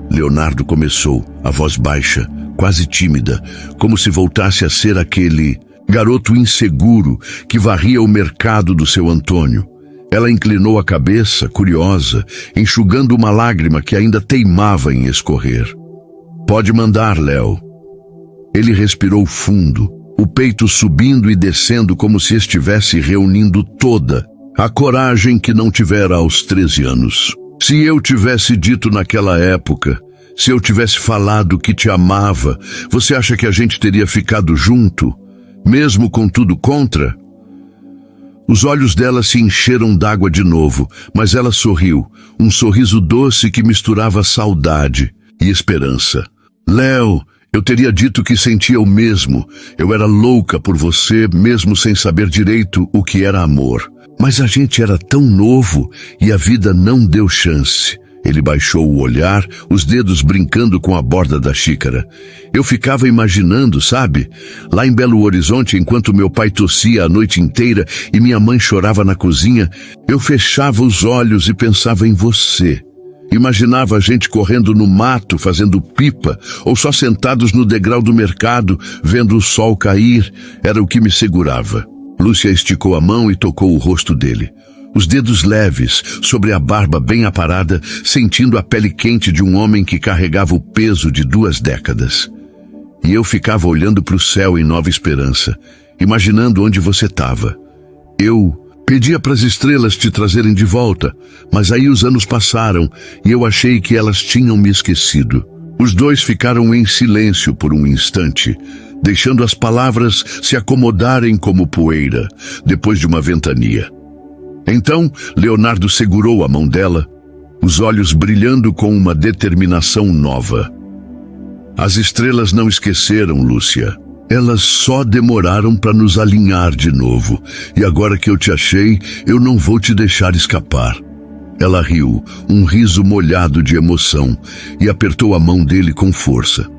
S1: Leonardo começou, a voz baixa, quase tímida, como se voltasse a ser aquele garoto inseguro que varria o mercado do seu Antônio. Ela inclinou a cabeça, curiosa, enxugando uma lágrima que ainda teimava em escorrer. Pode mandar, Léo. Ele respirou fundo, o peito subindo e descendo como se estivesse reunindo toda a coragem que não tivera aos 13 anos. Se eu tivesse dito naquela época, se eu tivesse falado que te amava, você acha que a gente teria ficado junto, mesmo com tudo contra? Os olhos dela se encheram d'água de novo, mas ela sorriu, um sorriso doce que misturava saudade e esperança. Léo, eu teria dito que sentia o mesmo. Eu era louca por você, mesmo sem saber direito o que era amor. Mas a gente era tão novo e a vida não deu chance. Ele baixou o olhar, os dedos brincando com a borda da xícara. Eu ficava imaginando, sabe? Lá em Belo Horizonte, enquanto meu pai tossia a noite inteira e minha mãe chorava na cozinha, eu fechava os olhos e pensava em você. Imaginava a gente correndo no mato, fazendo pipa, ou só sentados no degrau do mercado, vendo o sol cair. Era o que me segurava. Lúcia esticou a mão e tocou o rosto dele. Os dedos leves, sobre a barba bem aparada, sentindo a pele quente de um homem que carregava o peso de 2 décadas. E eu ficava olhando para o céu em Nova Esperança, imaginando onde você estava. Eu pedia para as estrelas te trazerem de volta, mas aí os anos passaram e eu achei que elas tinham me esquecido. Os dois ficaram em silêncio por um instante, deixando as palavras se acomodarem como poeira, depois de uma ventania. Então, Leonardo segurou a mão dela, os olhos brilhando com uma determinação nova. As estrelas não esqueceram, Lúcia. Elas só demoraram para nos alinhar de novo. E agora que eu te achei, eu não vou te deixar escapar. Ela riu, um riso molhado de emoção, e apertou a mão dele com força.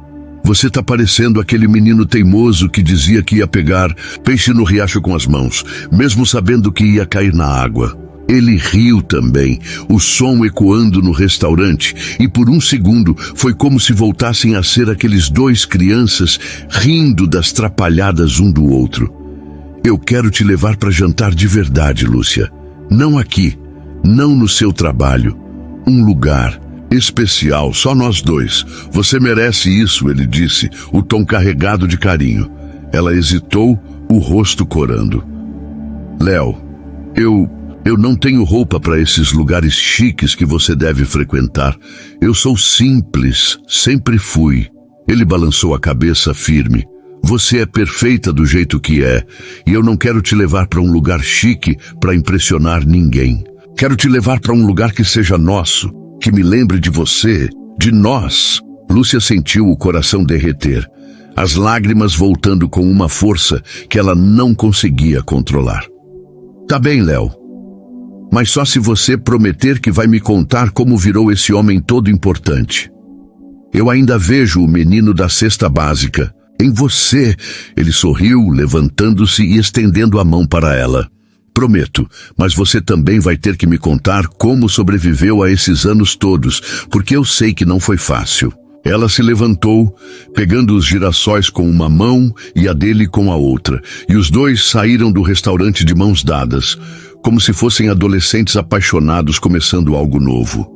S1: Você tá parecendo aquele menino teimoso que dizia que ia pegar peixe no riacho com as mãos, mesmo sabendo que ia cair na água. Ele riu também, o som ecoando no restaurante, e por um segundo foi como se voltassem a ser aqueles 2 crianças rindo das trapalhadas um do outro. Eu quero te levar para jantar de verdade, Lúcia. Não aqui, não no seu trabalho. Um lugar especial, só nós 2. Você merece isso, ele disse, o tom carregado de carinho. Ela hesitou, o rosto corando. Léo, eu não tenho roupa para esses lugares chiques que você deve frequentar. Eu sou simples, sempre fui. Ele balançou a cabeça firme. Você é perfeita do jeito que é, e eu não quero te levar para um lugar chique para impressionar ninguém. Quero te levar para um lugar que seja nosso, que me lembre de você, de nós. Lúcia sentiu o coração derreter, as lágrimas voltando com uma força que ela não conseguia controlar. Tá bem, Léo, mas só se você prometer que vai me contar como virou esse homem todo importante. Eu ainda vejo o menino da cesta básica em você. Ele sorriu, levantando-se e estendendo a mão para ela. Prometo, mas você também vai ter que me contar como sobreviveu a esses anos todos, porque eu sei que não foi fácil. Ela se levantou, pegando os girassóis com uma mão e a dele com a outra, e os 2 saíram do restaurante de mãos dadas, como se fossem adolescentes apaixonados começando algo novo.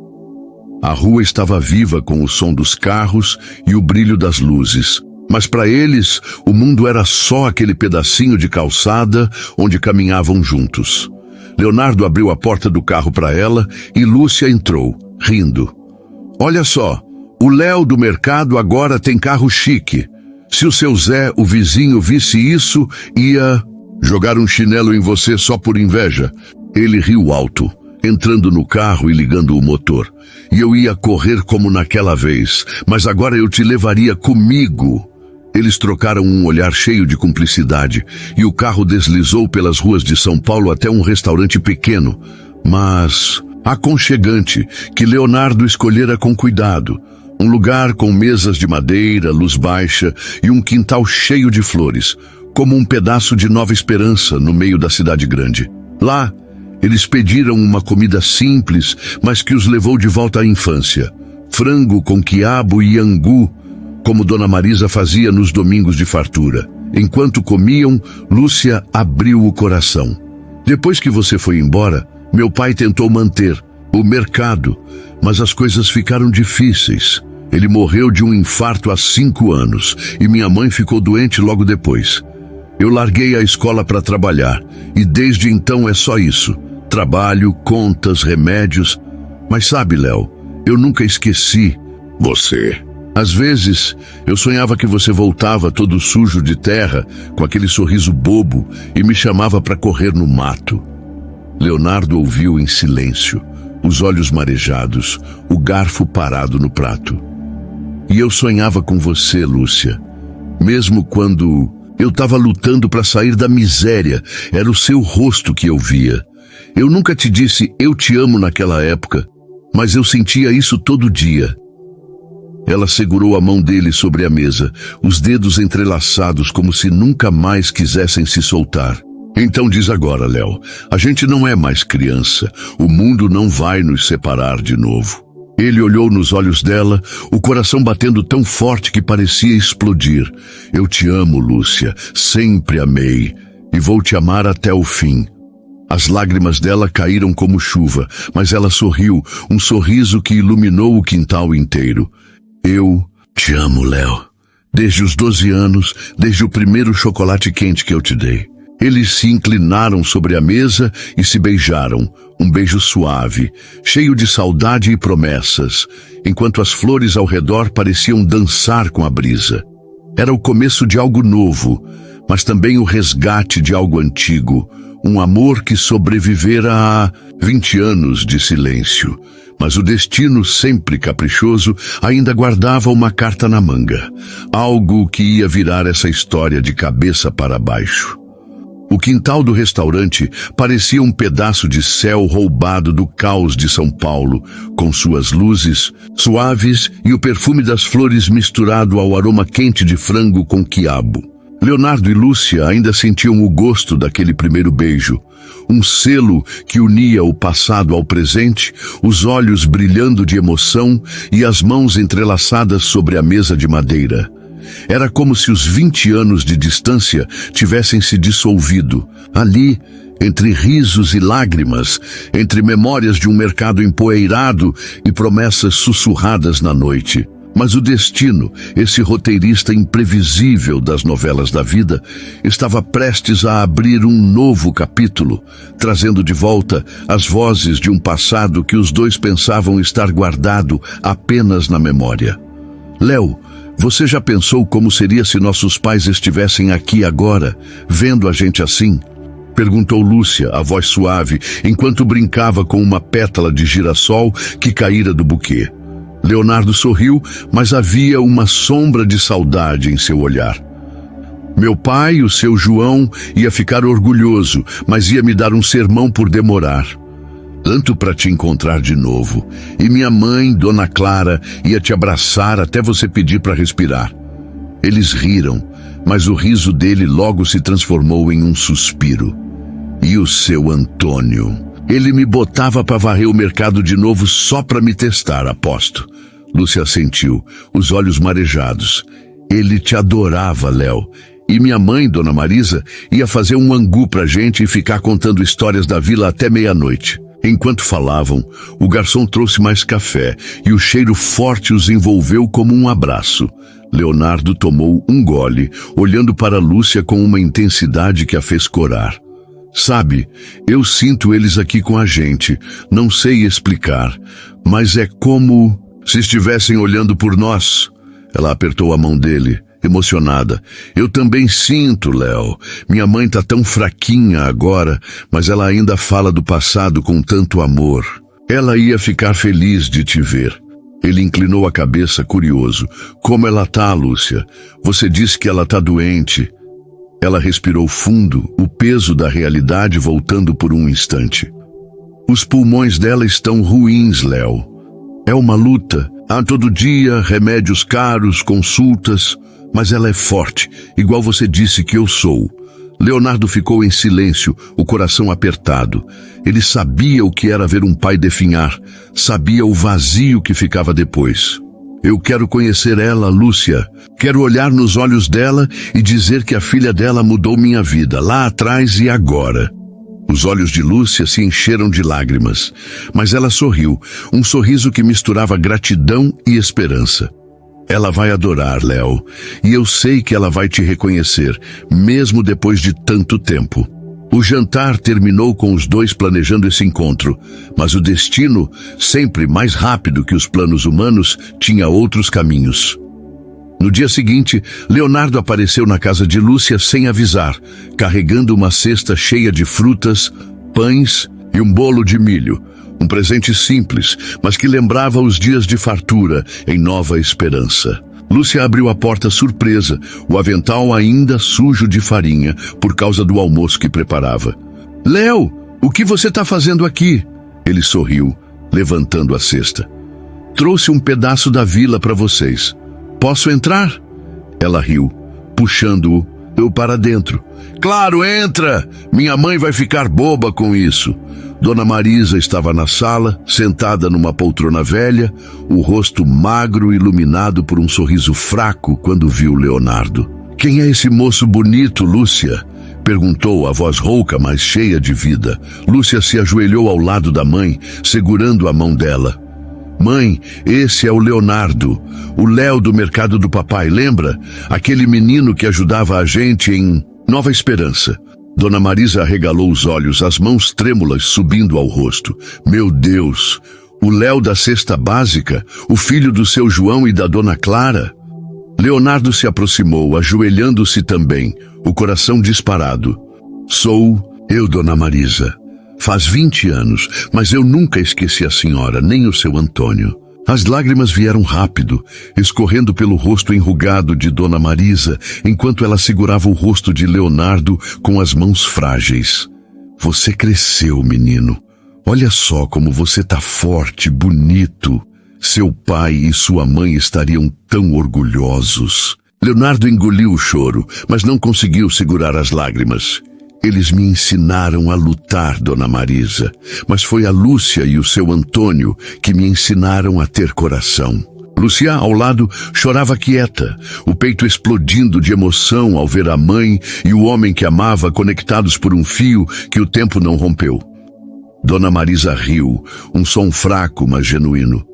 S1: A rua estava viva com o som dos carros e o brilho das luzes. Mas para eles, o mundo era só aquele pedacinho de calçada onde caminhavam juntos. Leonardo abriu a porta do carro para ela e Lúcia entrou, rindo. Olha só, o Léo do mercado agora tem carro chique. Se o seu Zé, o vizinho, visse isso, ia jogar um chinelo em você só por inveja. Ele riu alto, entrando no carro e ligando o motor. E eu ia correr como naquela vez, mas agora eu te levaria comigo. Eles trocaram um olhar cheio de cumplicidade e o carro deslizou pelas ruas de São Paulo até um restaurante pequeno, mas aconchegante, que Leonardo escolhera com cuidado. Um lugar com mesas de madeira, luz baixa e um quintal cheio de flores, como um pedaço de Nova Esperança no meio da cidade grande. Lá, eles pediram uma comida simples, mas que os levou de volta à infância. Frango com quiabo e angu, como Dona Marisa fazia nos domingos de fartura. Enquanto comiam, Lúcia abriu o coração. Depois que você foi embora, meu pai tentou manter o mercado, mas as coisas ficaram difíceis. Ele morreu de um infarto há 5 anos e minha mãe ficou doente logo depois. Eu larguei a escola para trabalhar e desde então é só isso. Trabalho, contas, remédios. Mas sabe, Léo, eu nunca esqueci você. Às vezes, eu sonhava que você voltava todo sujo de terra, com aquele sorriso bobo, e me chamava para correr no mato. Leonardo ouviu em silêncio, os olhos marejados, o garfo parado no prato. E eu sonhava com você, Lúcia. Mesmo quando eu estava lutando para sair da miséria, era o seu rosto que eu via. Eu nunca te disse eu te amo naquela época, mas eu sentia isso todo dia. Ela segurou a mão dele sobre a mesa, os dedos entrelaçados como se nunca mais quisessem se soltar. Então diz agora, Léo, a gente não é mais criança, o mundo não vai nos separar de novo. Ele olhou nos olhos dela, o coração batendo tão forte que parecia explodir. Eu te amo, Lúcia, sempre amei, e vou te amar até o fim. As lágrimas dela caíram como chuva, mas ela sorriu, um sorriso que iluminou o quintal inteiro. Eu te amo, Léo, desde os 12 anos, desde o primeiro chocolate quente que eu te dei. Eles se inclinaram sobre a mesa e se beijaram, um beijo suave, cheio de saudade e promessas, enquanto as flores ao redor pareciam dançar com a brisa. Era o começo de algo novo, mas também o resgate de algo antigo, um amor que sobrevivera a 20 anos de silêncio. Mas o destino, sempre caprichoso, ainda guardava uma carta na manga, algo que ia virar essa história de cabeça para baixo. O quintal do restaurante parecia um pedaço de céu roubado do caos de São Paulo, com suas luzes suaves e o perfume das flores misturado ao aroma quente de frango com quiabo. Leonardo e Lúcia ainda sentiam o gosto daquele primeiro beijo, um selo que unia o passado ao presente, os olhos brilhando de emoção e as mãos entrelaçadas sobre a mesa de madeira. Era como se os 20 anos de distância tivessem se dissolvido. Ali, entre risos e lágrimas, entre memórias de um mercado empoeirado e promessas sussurradas na noite. Mas o destino, esse roteirista imprevisível das novelas da vida, estava prestes a abrir um novo capítulo, trazendo de volta as vozes de um passado que os dois pensavam estar guardado apenas na memória. Léo, você já pensou como seria se nossos pais estivessem aqui agora, vendo a gente assim? Perguntou Lúcia, a voz suave, enquanto brincava com uma pétala de girassol que caíra do buquê. Leonardo sorriu, mas havia uma sombra de saudade em seu olhar. Meu pai, o seu João, ia ficar orgulhoso, mas ia me dar um sermão por demorar. Tanto para te encontrar de novo. E minha mãe, Dona Clara, ia te abraçar até você pedir para respirar. Eles riram, mas o riso dele logo se transformou em um suspiro. E o seu Antônio? Ele me botava para varrer o mercado de novo só para me testar, aposto. Lúcia assentiu, os olhos marejados. Ele te adorava, Léo. E minha mãe, Dona Marisa, ia fazer um angu pra gente e ficar contando histórias da vila até meia-noite. Enquanto falavam, o garçom trouxe mais café e o cheiro forte os envolveu como um abraço. Leonardo tomou um gole, olhando para Lúcia com uma intensidade que a fez corar. Sabe, eu sinto eles aqui com a gente. Não sei explicar, mas é como se estivessem olhando por nós. Ela apertou a mão dele, emocionada. Eu também sinto, Léo. Minha mãe tá tão fraquinha agora, mas ela ainda fala do passado com tanto amor. Ela ia ficar feliz de te ver. Ele inclinou a cabeça, curioso. Como ela tá, Lúcia? Você disse que ela tá doente. Ela respirou fundo, o peso da realidade voltando por um instante. Os pulmões dela estão ruins, Léo. É uma luta. Há todo dia remédios caros, consultas, mas ela é forte, igual você disse que eu sou. Leonardo ficou em silêncio, o coração apertado. Ele sabia o que era ver um pai definhar, sabia o vazio que ficava depois. Eu quero conhecer ela, Lúcia. Quero olhar nos olhos dela e dizer que a filha dela mudou minha vida, lá atrás e agora. Os olhos de Lúcia se encheram de lágrimas, mas ela sorriu, um sorriso que misturava gratidão e esperança. Ela vai adorar, Léo, e eu sei que ela vai te reconhecer, mesmo depois de tanto tempo. O jantar terminou com os dois planejando esse encontro, mas o destino, sempre mais rápido que os planos humanos, tinha outros caminhos. No dia seguinte, Leonardo apareceu na casa de Lúcia sem avisar, carregando uma cesta cheia de frutas, pães e um bolo de milho. Um presente simples, mas que lembrava os dias de fartura em Nova Esperança. Lúcia abriu a porta surpresa, o avental ainda sujo de farinha, por causa do almoço que preparava. Léo, o que você está fazendo aqui? Ele sorriu, levantando a cesta. Trouxe um pedaço da vila para vocês. Posso entrar? Ela riu, puxando-o para dentro. Claro, entra! Minha mãe vai ficar boba com isso. Dona Marisa estava na sala, sentada numa poltrona velha, o rosto magro iluminado por um sorriso fraco quando viu Leonardo. Quem é esse moço bonito, Lúcia? Perguntou a voz rouca, mas cheia de vida. Lúcia se ajoelhou ao lado da mãe, segurando a mão dela. Mãe, esse é o Leonardo, o Léo do mercado do papai, lembra? Aquele menino que ajudava a gente em Nova Esperança. Dona Marisa arregalou os olhos, as mãos trêmulas subindo ao rosto. Meu Deus, o Léo da cesta básica, o filho do seu João e da Dona Clara? Leonardo se aproximou, ajoelhando-se também, o coração disparado. Sou eu, Dona Marisa. Faz 20 anos, mas eu nunca esqueci a senhora, nem o seu Antônio. As lágrimas vieram rápido, escorrendo pelo rosto enrugado de Dona Marisa, enquanto ela segurava o rosto de Leonardo com as mãos frágeis. Você cresceu, menino. Olha só como você tá forte, bonito. Seu pai e sua mãe estariam tão orgulhosos. Leonardo engoliu o choro, mas não conseguiu segurar as lágrimas. Eles me ensinaram a lutar, Dona Marisa, mas foi a Lúcia e o seu Antônio que me ensinaram a ter coração. Lúcia, ao lado, chorava quieta, o peito explodindo de emoção ao ver a mãe e o homem que amava conectados por um fio que o tempo não rompeu. Dona Marisa riu, um som fraco, mas genuíno.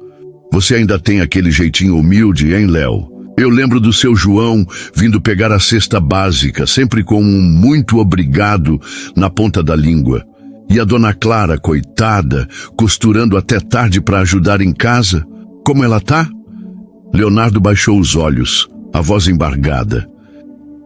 S1: Você ainda tem aquele jeitinho humilde, hein, Léo? Eu lembro do seu João vindo pegar a cesta básica, sempre com um muito obrigado na ponta da língua. E a Dona Clara, coitada, costurando até tarde para ajudar em casa. Como ela tá? Leonardo baixou os olhos, a voz embargada.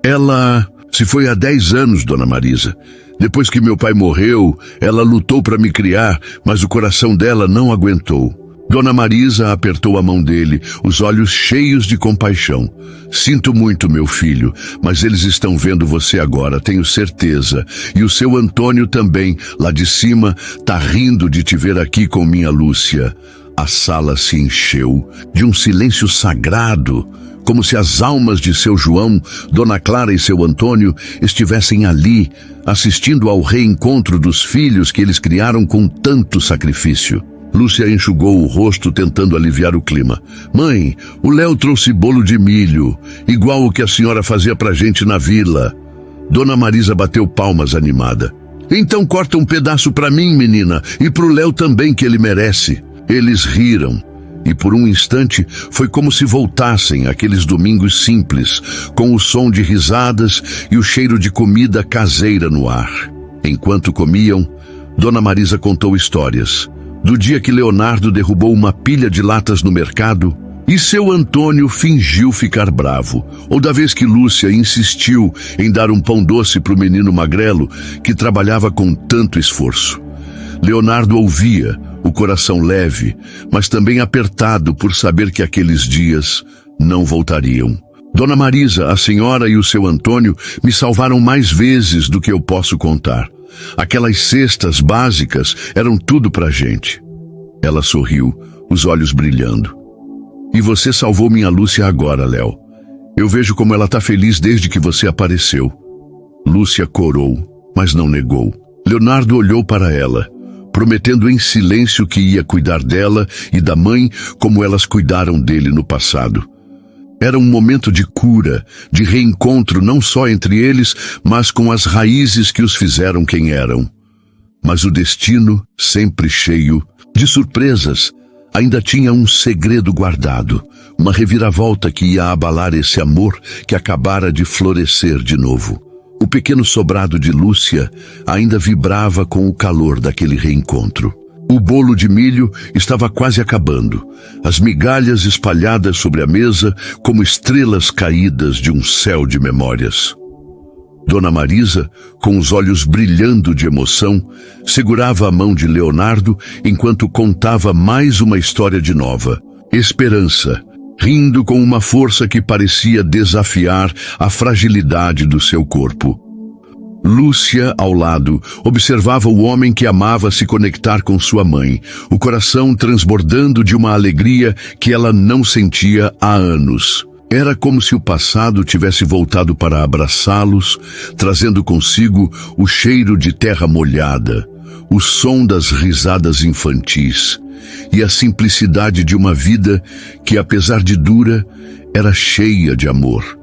S1: Ela se foi há 10 anos, Dona Marisa. Depois que meu pai morreu, ela lutou para me criar, mas o coração dela não aguentou. Dona Marisa apertou a mão dele, os olhos cheios de compaixão. Sinto muito, meu filho, mas eles estão vendo você agora, tenho certeza. E o seu Antônio também, lá de cima, tá rindo de te ver aqui com minha Lúcia. A sala se encheu de um silêncio sagrado, como se as almas de seu João, Dona Clara e seu Antônio estivessem ali, assistindo ao reencontro dos filhos que eles criaram com tanto sacrifício. Lúcia enxugou o rosto tentando aliviar o clima. Mãe, o Léo trouxe bolo de milho, igual o que a senhora fazia pra gente na vila. Dona Marisa bateu palmas animada. Então corta um pedaço pra mim, menina, e pro Léo também, que ele merece. Eles riram, e por um instante foi como se voltassem aqueles domingos simples, com o som de risadas e o cheiro de comida caseira no ar. Enquanto comiam, Dona Marisa contou histórias. Do dia que Leonardo derrubou uma pilha de latas no mercado e seu Antônio fingiu ficar bravo, ou da vez que Lúcia insistiu em dar um pão doce para o menino magrelo que trabalhava com tanto esforço. Leonardo ouvia, o coração leve, mas também apertado por saber que aqueles dias não voltariam. Dona Marisa, a senhora e o seu Antônio me salvaram mais vezes do que eu posso contar. Aquelas cestas básicas eram tudo pra gente. Ela sorriu, os olhos brilhando. E você salvou minha Lúcia agora, Léo. Eu vejo como ela tá feliz desde que você apareceu. Lúcia corou, mas não negou. Leonardo olhou para ela, prometendo em silêncio que ia cuidar dela e da mãe como elas cuidaram dele no passado. Era um momento de cura, de reencontro não só entre eles, mas com as raízes que os fizeram quem eram. Mas o destino, sempre cheio de surpresas, ainda tinha um segredo guardado, uma reviravolta que ia abalar esse amor que acabara de florescer de novo. O pequeno sobrado de Lúcia ainda vibrava com o calor daquele reencontro. O bolo de milho estava quase acabando, as migalhas espalhadas sobre a mesa como estrelas caídas de um céu de memórias. Dona Marisa, com os olhos brilhando de emoção, segurava a mão de Leonardo enquanto contava mais uma história de nova, esperança, rindo com uma força que parecia desafiar a fragilidade do seu corpo. Lúcia, ao lado, observava o homem que amava se conectar com sua mãe, o coração transbordando de uma alegria que ela não sentia há anos. Era como se o passado tivesse voltado para abraçá-los, trazendo consigo o cheiro de terra molhada, o som das risadas infantis e a simplicidade de uma vida que, apesar de dura, era cheia de amor.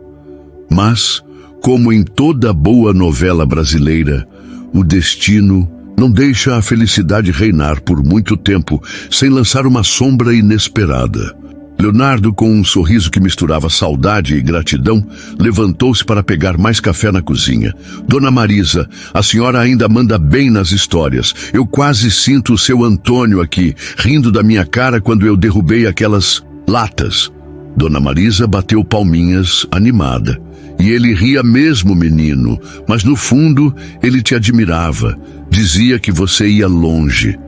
S1: Mas, como em toda boa novela brasileira, o destino não deixa a felicidade reinar por muito tempo sem lançar uma sombra inesperada. Leonardo, com um sorriso que misturava saudade e gratidão, levantou-se para pegar mais café na cozinha. Dona Marisa, a senhora ainda manda bem nas histórias. Eu quase sinto o seu Antônio aqui, rindo da minha cara quando eu derrubei aquelas latas. Dona Marisa bateu palminhas, animada. E ele ria mesmo, menino, mas no fundo ele te admirava. Dizia que você ia longe.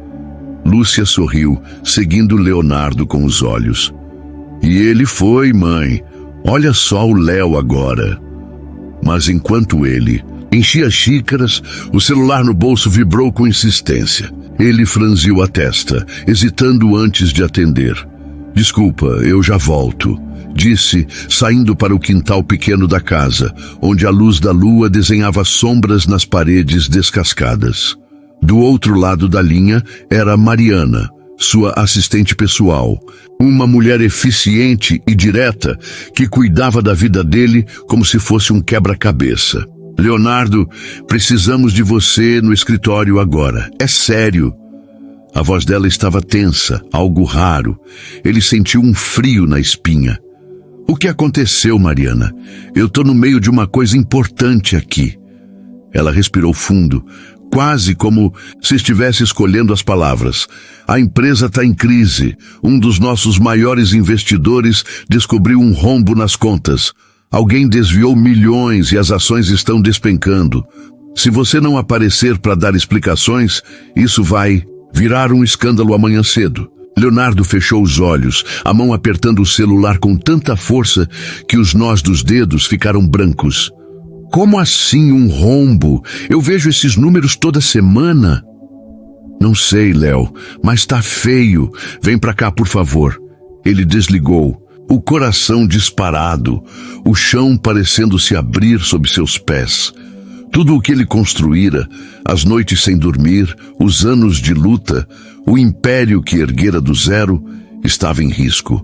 S1: Lúcia sorriu, seguindo Leonardo com os olhos. E ele foi, mãe. Olha só o Léo agora. Mas enquanto ele enchia xícaras, o celular no bolso vibrou com insistência. Ele franziu a testa, hesitando antes de atender. Desculpa, eu já volto, disse, saindo para o quintal pequeno da casa, onde a luz da lua desenhava sombras nas paredes descascadas. Do outro lado da linha era Mariana, sua assistente pessoal, uma mulher eficiente e direta que cuidava da vida dele como se fosse um quebra-cabeça. Leonardo, precisamos de você no escritório agora. É sério. A voz dela estava tensa, algo raro. Ele sentiu um frio na espinha. O que aconteceu, Mariana? Eu tô no meio de uma coisa importante aqui. Ela respirou fundo, quase como se estivesse escolhendo as palavras. A empresa está em crise. Um dos nossos maiores investidores descobriu um rombo nas contas. Alguém desviou milhões e as ações estão despencando. Se você não aparecer para dar explicações, isso vai virar um escândalo amanhã cedo. Leonardo fechou os olhos, a mão apertando o celular com tanta força que os nós dos dedos ficaram brancos. Como assim um rombo? Eu vejo esses números toda semana. Não sei, Léo, mas tá feio. Vem pra cá, por favor. Ele desligou, o coração disparado, o chão parecendo se abrir sob seus pés. Tudo o que ele construíra, as noites sem dormir, os anos de luta, o império que erguera do zero, estava em risco.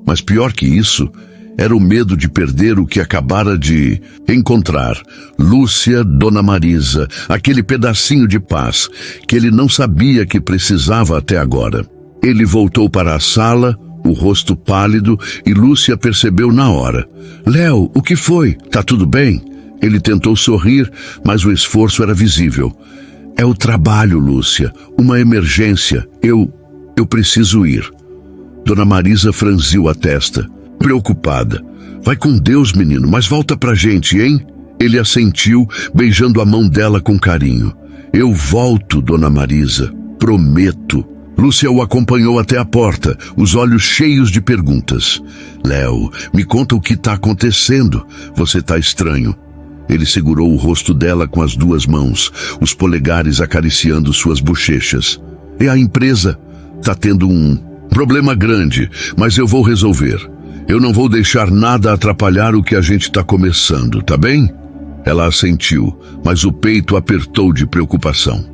S1: Mas pior que isso, era o medo de perder o que acabara de encontrar. Lúcia, Dona Marisa, aquele pedacinho de paz que ele não sabia que precisava até agora. Ele voltou para a sala, o rosto pálido, e Lúcia percebeu na hora. Léo, o que foi? Tá tudo bem? Ele tentou sorrir, mas o esforço era visível. É o trabalho, Lúcia. Uma emergência. Eu preciso ir. Dona Marisa franziu a testa, preocupada. Vai com Deus, menino, mas volta pra gente, hein? Ele assentiu, beijando a mão dela com carinho. Eu volto, Dona Marisa. Prometo. Lúcia o acompanhou até a porta, os olhos cheios de perguntas. Léo, me conta o que está acontecendo. Você está estranho. Ele segurou o rosto dela com as duas mãos, os polegares acariciando suas bochechas. E a empresa está tendo um problema grande, mas eu vou resolver. Eu não vou deixar nada atrapalhar o que a gente está começando, tá bem? Ela assentiu, mas o peito apertou de preocupação.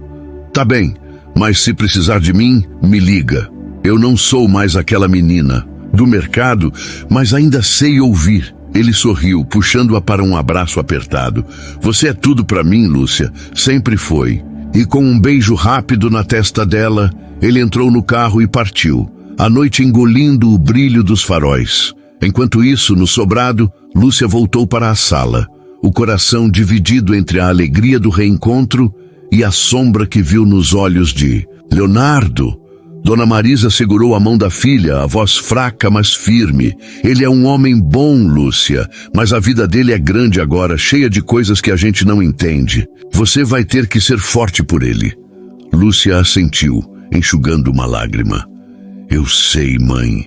S1: Tá bem, mas se precisar de mim, me liga. Eu não sou mais aquela menina do mercado, mas ainda sei ouvir. Ele sorriu, puxando-a para um abraço apertado. Você é tudo para mim, Lúcia. Sempre foi. E com um beijo rápido na testa dela, ele entrou no carro e partiu, a noite engolindo o brilho dos faróis. Enquanto isso, no sobrado, Lúcia voltou para a sala, o coração dividido entre a alegria do reencontro e a sombra que viu nos olhos de Leonardo. Dona Marisa segurou a mão da filha, a voz fraca, mas firme. Ele é um homem bom, Lúcia, mas a vida dele é grande agora, cheia de coisas que a gente não entende. Você vai ter que ser forte por ele. Lúcia assentiu, enxugando uma lágrima. Eu sei, mãe,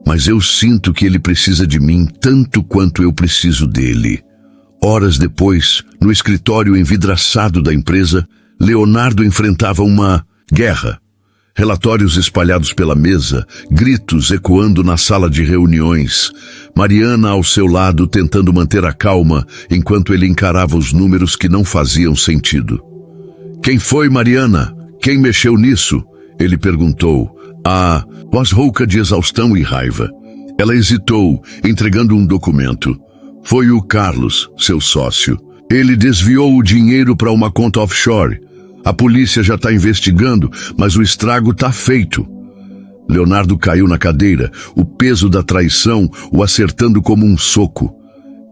S1: mas eu sinto que ele precisa de mim tanto quanto eu preciso dele. Horas depois, no escritório envidraçado da empresa, Leonardo enfrentava uma guerra. Relatórios espalhados pela mesa, gritos ecoando na sala de reuniões. Mariana ao seu lado tentando manter a calma enquanto ele encarava os números que não faziam sentido. Quem foi, Mariana? Quem mexeu nisso? Ele perguntou. A voz rouca de exaustão e raiva. Ela hesitou, entregando um documento. Foi o Carlos, seu sócio. Ele desviou o dinheiro para uma conta offshore. A polícia já está investigando, mas o estrago está feito. Leonardo caiu na cadeira, o peso da traição o acertando como um soco.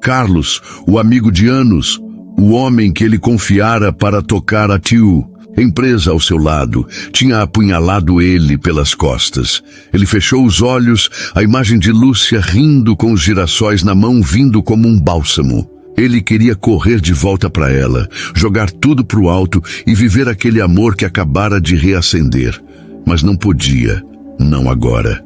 S1: Carlos, o amigo de anos, o homem que ele confiara para tocar a Tio, empresa ao seu lado, tinha apunhalado ele pelas costas. Ele fechou os olhos, a imagem de Lúcia rindo com os girassóis na mão vindo como um bálsamo. Ele queria correr de volta para ela, jogar tudo pro alto e viver aquele amor que acabara de reacender. Mas não podia, não agora.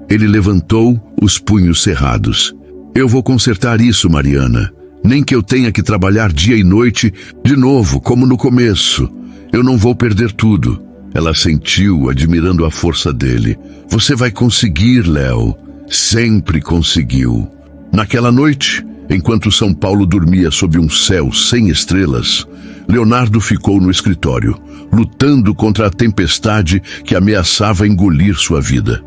S1: Ele levantou, os punhos cerrados. Eu vou consertar isso, Mariana. Nem que eu tenha que trabalhar dia e noite, de novo, como no começo. Eu não vou perder tudo. Ela sentiu, admirando a força dele. Você vai conseguir, Léo. Sempre conseguiu. Naquela noite, enquanto São Paulo dormia sob um céu sem estrelas, Leonardo ficou no escritório, lutando contra a tempestade que ameaçava engolir sua vida.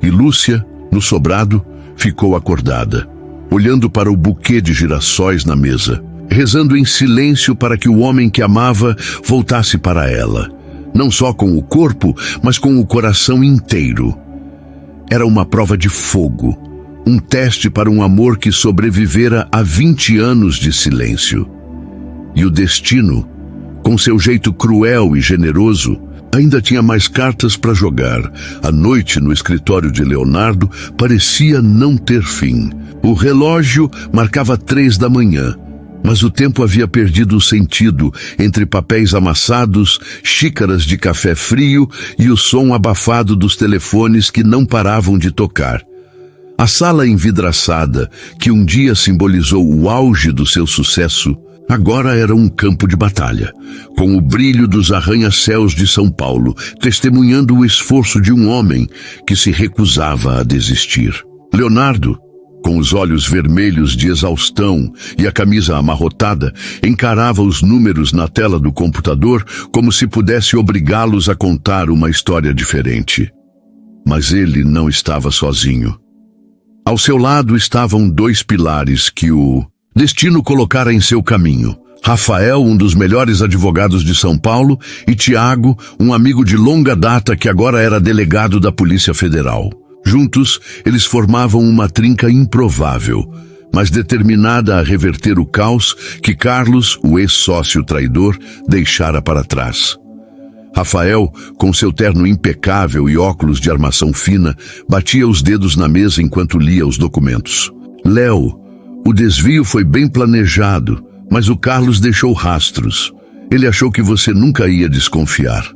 S1: E Lúcia, no sobrado, ficou acordada, olhando para o buquê de girassóis na mesa, rezando em silêncio para que o homem que amava voltasse para ela, não só com o corpo, mas com o coração inteiro. Era uma prova de fogo, um teste para um amor que sobrevivera a 20 anos de silêncio. E o destino, com seu jeito cruel e generoso, ainda tinha mais cartas para jogar. A noite no escritório de Leonardo parecia não ter fim. O relógio marcava 3 da manhã, mas o tempo havia perdido o sentido entre papéis amassados, xícaras de café frio e o som abafado dos telefones que não paravam de tocar. A sala envidraçada, que um dia simbolizou o auge do seu sucesso, agora era um campo de batalha, com o brilho dos arranha-céus de São Paulo, testemunhando o esforço de um homem que se recusava a desistir. Leonardo, com os olhos vermelhos de exaustão e a camisa amarrotada, encarava os números na tela do computador como se pudesse obrigá-los a contar uma história diferente. Mas ele não estava sozinho. Ao seu lado estavam 2 pilares que o destino colocara em seu caminho. Rafael, um dos melhores advogados de São Paulo, e Tiago, um amigo de longa data que agora era delegado da Polícia Federal. Juntos, eles formavam uma trinca improvável, mas determinada a reverter o caos que Carlos, o ex-sócio traidor, deixara para trás. Rafael, com seu terno impecável e óculos de armação fina, batia os dedos na mesa enquanto lia os documentos. Léo, o desvio foi bem planejado, mas o Carlos deixou rastros. Ele achou que você nunca ia desconfiar.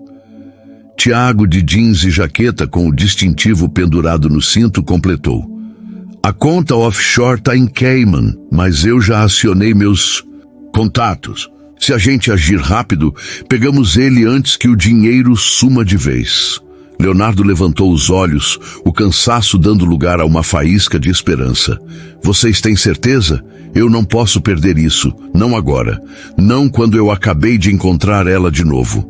S1: Tiago, de jeans e jaqueta com o distintivo pendurado no cinto, completou. A conta offshore está em Cayman, mas eu já acionei meus contatos. Se a gente agir rápido, pegamos ele antes que o dinheiro suma de vez. Leonardo levantou os olhos, o cansaço dando lugar a uma faísca de esperança. Vocês têm certeza? Eu não posso perder isso. Não agora. Não quando eu acabei de encontrar ela de novo.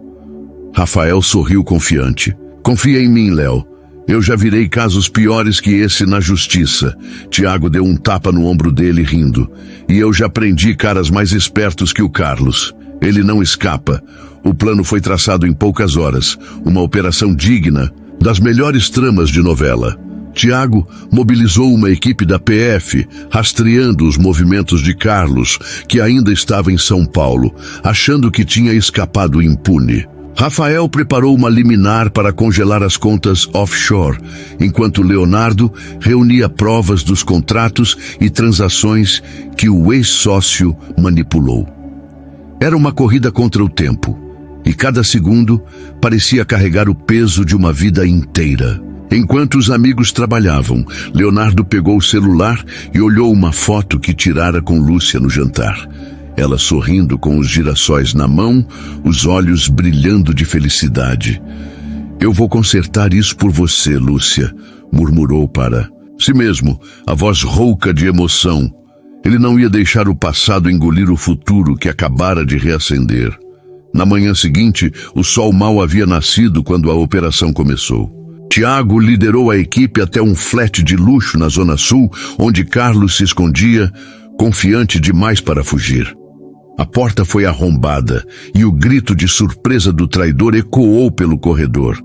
S1: Rafael sorriu confiante. Confia em mim, Léo. Eu já virei casos piores que esse na justiça. Tiago deu um tapa no ombro dele, rindo. E eu já prendi caras mais espertos que o Carlos. Ele não escapa. O plano foi traçado em poucas horas. Uma operação digna das melhores tramas de novela. Tiago mobilizou uma equipe da PF, rastreando os movimentos de Carlos, que ainda estava em São Paulo, achando que tinha escapado impune. Rafael preparou uma liminar para congelar as contas offshore, enquanto Leonardo reunia provas dos contratos e transações que o ex-sócio manipulou. Era uma corrida contra o tempo, e cada segundo parecia carregar o peso de uma vida inteira. Enquanto os amigos trabalhavam, Leonardo pegou o celular e olhou uma foto que tirara com Lúcia no jantar. Ela sorrindo com os girassóis na mão, os olhos brilhando de felicidade. Eu vou consertar isso por você, Lúcia, murmurou para si mesmo, a voz rouca de emoção. Ele não ia deixar o passado engolir o futuro que acabara de reacender. Na manhã seguinte, o sol mal havia nascido quando a operação começou. Tiago liderou a equipe até um flat de luxo na Zona Sul, onde Carlos se escondia, confiante demais para fugir. A porta foi arrombada e o grito de surpresa do traidor ecoou pelo corredor.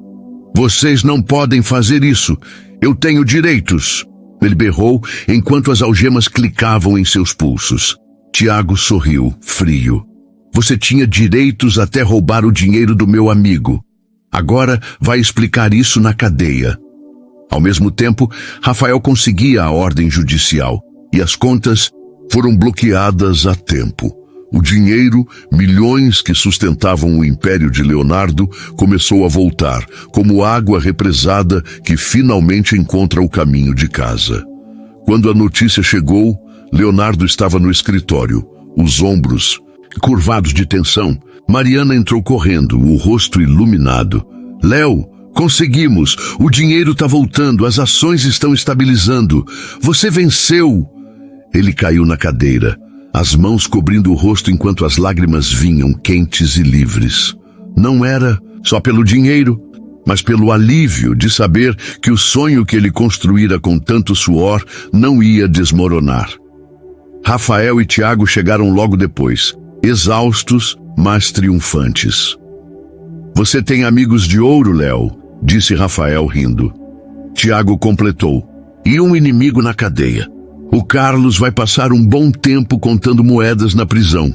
S1: Vocês não podem fazer isso. Eu tenho direitos. Ele berrou enquanto as algemas clicavam em seus pulsos. Tiago sorriu, frio. Você tinha direitos até roubar o dinheiro do meu amigo. Agora vai explicar isso na cadeia. Ao mesmo tempo, Rafael conseguia a ordem judicial e as contas foram bloqueadas a tempo. O dinheiro, milhões que sustentavam o império de Leonardo, começou a voltar, como água represada que finalmente encontra o caminho de casa. Quando a notícia chegou, Leonardo estava no escritório, os ombros curvados de tensão. Mariana entrou correndo, o rosto iluminado. Léo, conseguimos! O dinheiro está voltando, as ações estão estabilizando. Você venceu! Ele caiu na cadeira, as mãos cobrindo o rosto enquanto as lágrimas vinham quentes e livres. Não era só pelo dinheiro, mas pelo alívio de saber que o sonho que ele construíra com tanto suor não ia desmoronar. Rafael e Tiago chegaram logo depois, exaustos, mas triunfantes. Você tem amigos de ouro, Léo, disse Rafael rindo. Tiago completou, e um inimigo na cadeia. O Carlos vai passar um bom tempo contando moedas na prisão.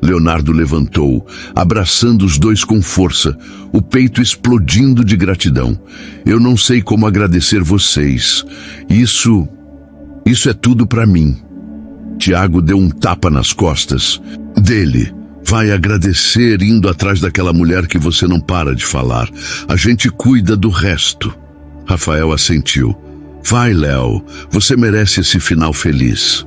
S1: Leonardo levantou, abraçando os dois com força, o peito explodindo de gratidão. Eu não sei como agradecer vocês. Isso é tudo para mim. Tiago deu um tapa nas costas dele. Vai agradecer indo atrás daquela mulher que você não para de falar. A gente cuida do resto. Rafael assentiu. Vai, Léo, você merece esse final feliz.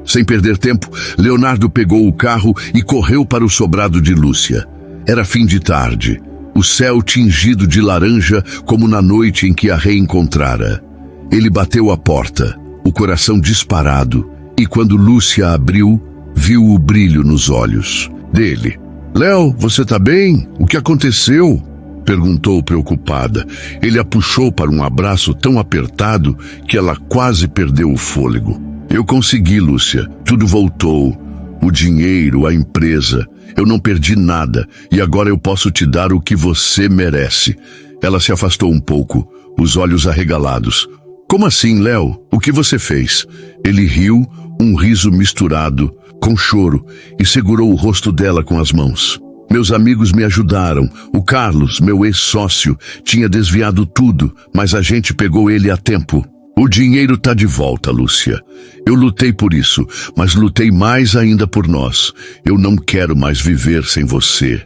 S1: Sem perder tempo, Leonardo pegou o carro e correu para o sobrado de Lúcia. Era fim de tarde, o céu tingido de laranja como na noite em que a reencontrara. Ele bateu a porta, o coração disparado, e quando Lúcia abriu, viu o brilho nos olhos dele. Léo, você tá bem? O que aconteceu? Perguntou preocupada. Ele a puxou para um abraço tão apertado que ela quase perdeu o fôlego. Eu consegui, Lúcia. Tudo voltou. O dinheiro, a empresa. Eu não perdi nada e agora eu posso te dar o que você merece. Ela se afastou um pouco, os olhos arregalados. Como assim, Léo? O que você fez? Ele riu, um riso misturado com choro, e segurou o rosto dela com as mãos. Meus amigos me ajudaram. O Carlos, meu ex-sócio, tinha desviado tudo, mas a gente pegou ele a tempo. O dinheiro tá de volta, Lúcia. Eu lutei por isso, mas lutei mais ainda por nós. Eu não quero mais viver sem você.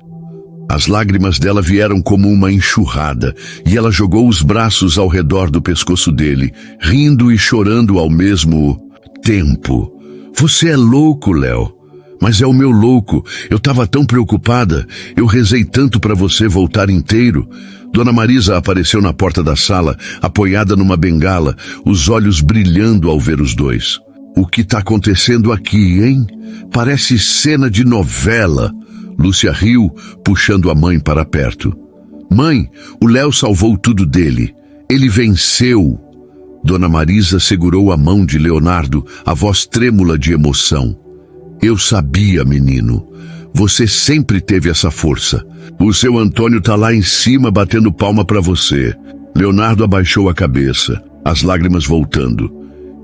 S1: As lágrimas dela vieram como uma enxurrada, e ela jogou os braços ao redor do pescoço dele, rindo e chorando ao mesmo tempo. Você é louco, Léo. Mas é o meu louco. Eu estava tão preocupada. Eu rezei tanto para você voltar inteiro. Dona Marisa apareceu na porta da sala, apoiada numa bengala, os olhos brilhando ao ver os dois. O que está acontecendo aqui, hein? Parece cena de novela. Lúcia riu, puxando a mãe para perto. Mãe, o Léo salvou tudo dele. Ele venceu. Dona Marisa segurou a mão de Leonardo, a voz trêmula de emoção. Eu sabia, menino. Você sempre teve essa força. O seu Antônio tá lá em cima batendo palma para você. Leonardo abaixou a cabeça, as lágrimas voltando.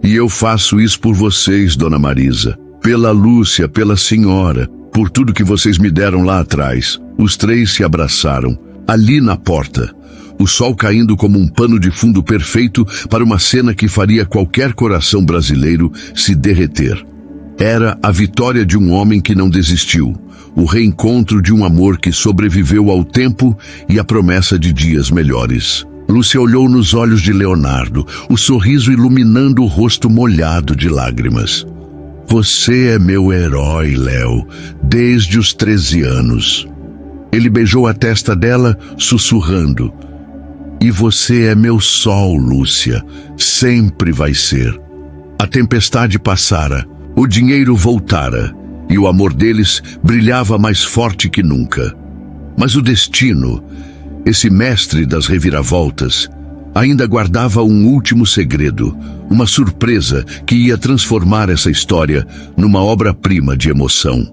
S1: E eu faço isso por vocês, Dona Marisa. Pela Lúcia, pela senhora, por tudo que vocês me deram lá atrás. Os três se abraçaram, ali na porta. O sol caindo como um pano de fundo perfeito para uma cena que faria qualquer coração brasileiro se derreter. Era a vitória de um homem que não desistiu, o reencontro de um amor que sobreviveu ao tempo e a promessa de dias melhores. Lúcia olhou nos olhos de Leonardo, o sorriso iluminando o rosto molhado de lágrimas. Você é meu herói, Léo, desde os 13 anos. Ele beijou a testa dela, sussurrando. E você é meu sol, Lúcia, sempre vai ser. A tempestade passara. O dinheiro voltara, e o amor deles brilhava mais forte que nunca. Mas o destino, esse mestre das reviravoltas, ainda guardava um último segredo, uma surpresa que ia transformar essa história numa obra-prima de emoção.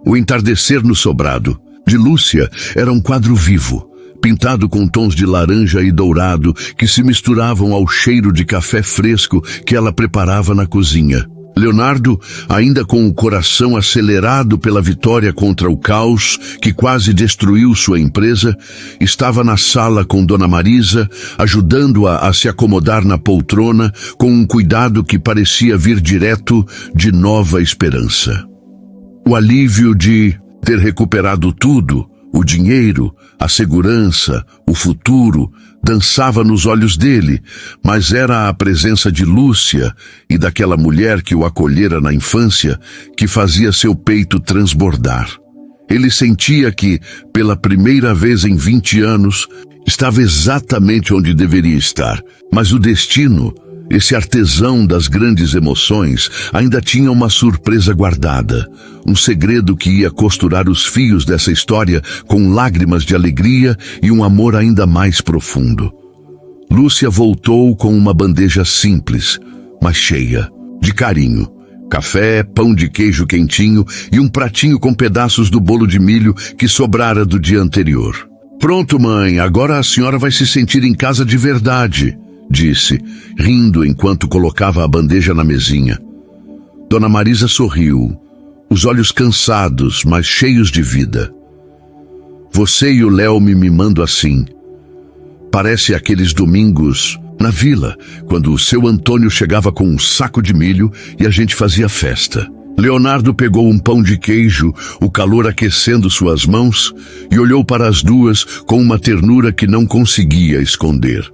S1: O entardecer no sobrado, de Lúcia, era um quadro vivo, pintado com tons de laranja e dourado que se misturavam ao cheiro de café fresco que ela preparava na cozinha. Leonardo, ainda com o coração acelerado pela vitória contra o caos que quase destruiu sua empresa, estava na sala com Dona Marisa, ajudando-a a se acomodar na poltrona com um cuidado que parecia vir direto de Nova Esperança. O alívio de ter recuperado tudo, o dinheiro, a segurança, o futuro, dançava nos olhos dele, mas era a presença de Lúcia e daquela mulher que o acolhera na infância que fazia seu peito transbordar. Ele sentia que, pela primeira vez em 20 anos, estava exatamente onde deveria estar, mas o destino, esse artesão das grandes emoções, ainda tinha uma surpresa guardada, um segredo que ia costurar os fios dessa história com lágrimas de alegria e um amor ainda mais profundo. Lúcia voltou com uma bandeja simples, mas cheia, de carinho. Café, pão de queijo quentinho e um pratinho com pedaços do bolo de milho que sobrara do dia anterior. Pronto, mãe, agora a senhora vai se sentir em casa de verdade, disse, rindo enquanto colocava a bandeja na mesinha. Dona Marisa sorriu, os olhos cansados, mas cheios de vida. Você e o Léo me mimando assim. Parece aqueles domingos na vila, quando o seu Antônio chegava com um saco de milho e a gente fazia festa. Leonardo pegou um pão de queijo, o calor aquecendo suas mãos, e olhou para as duas com uma ternura que não conseguia esconder.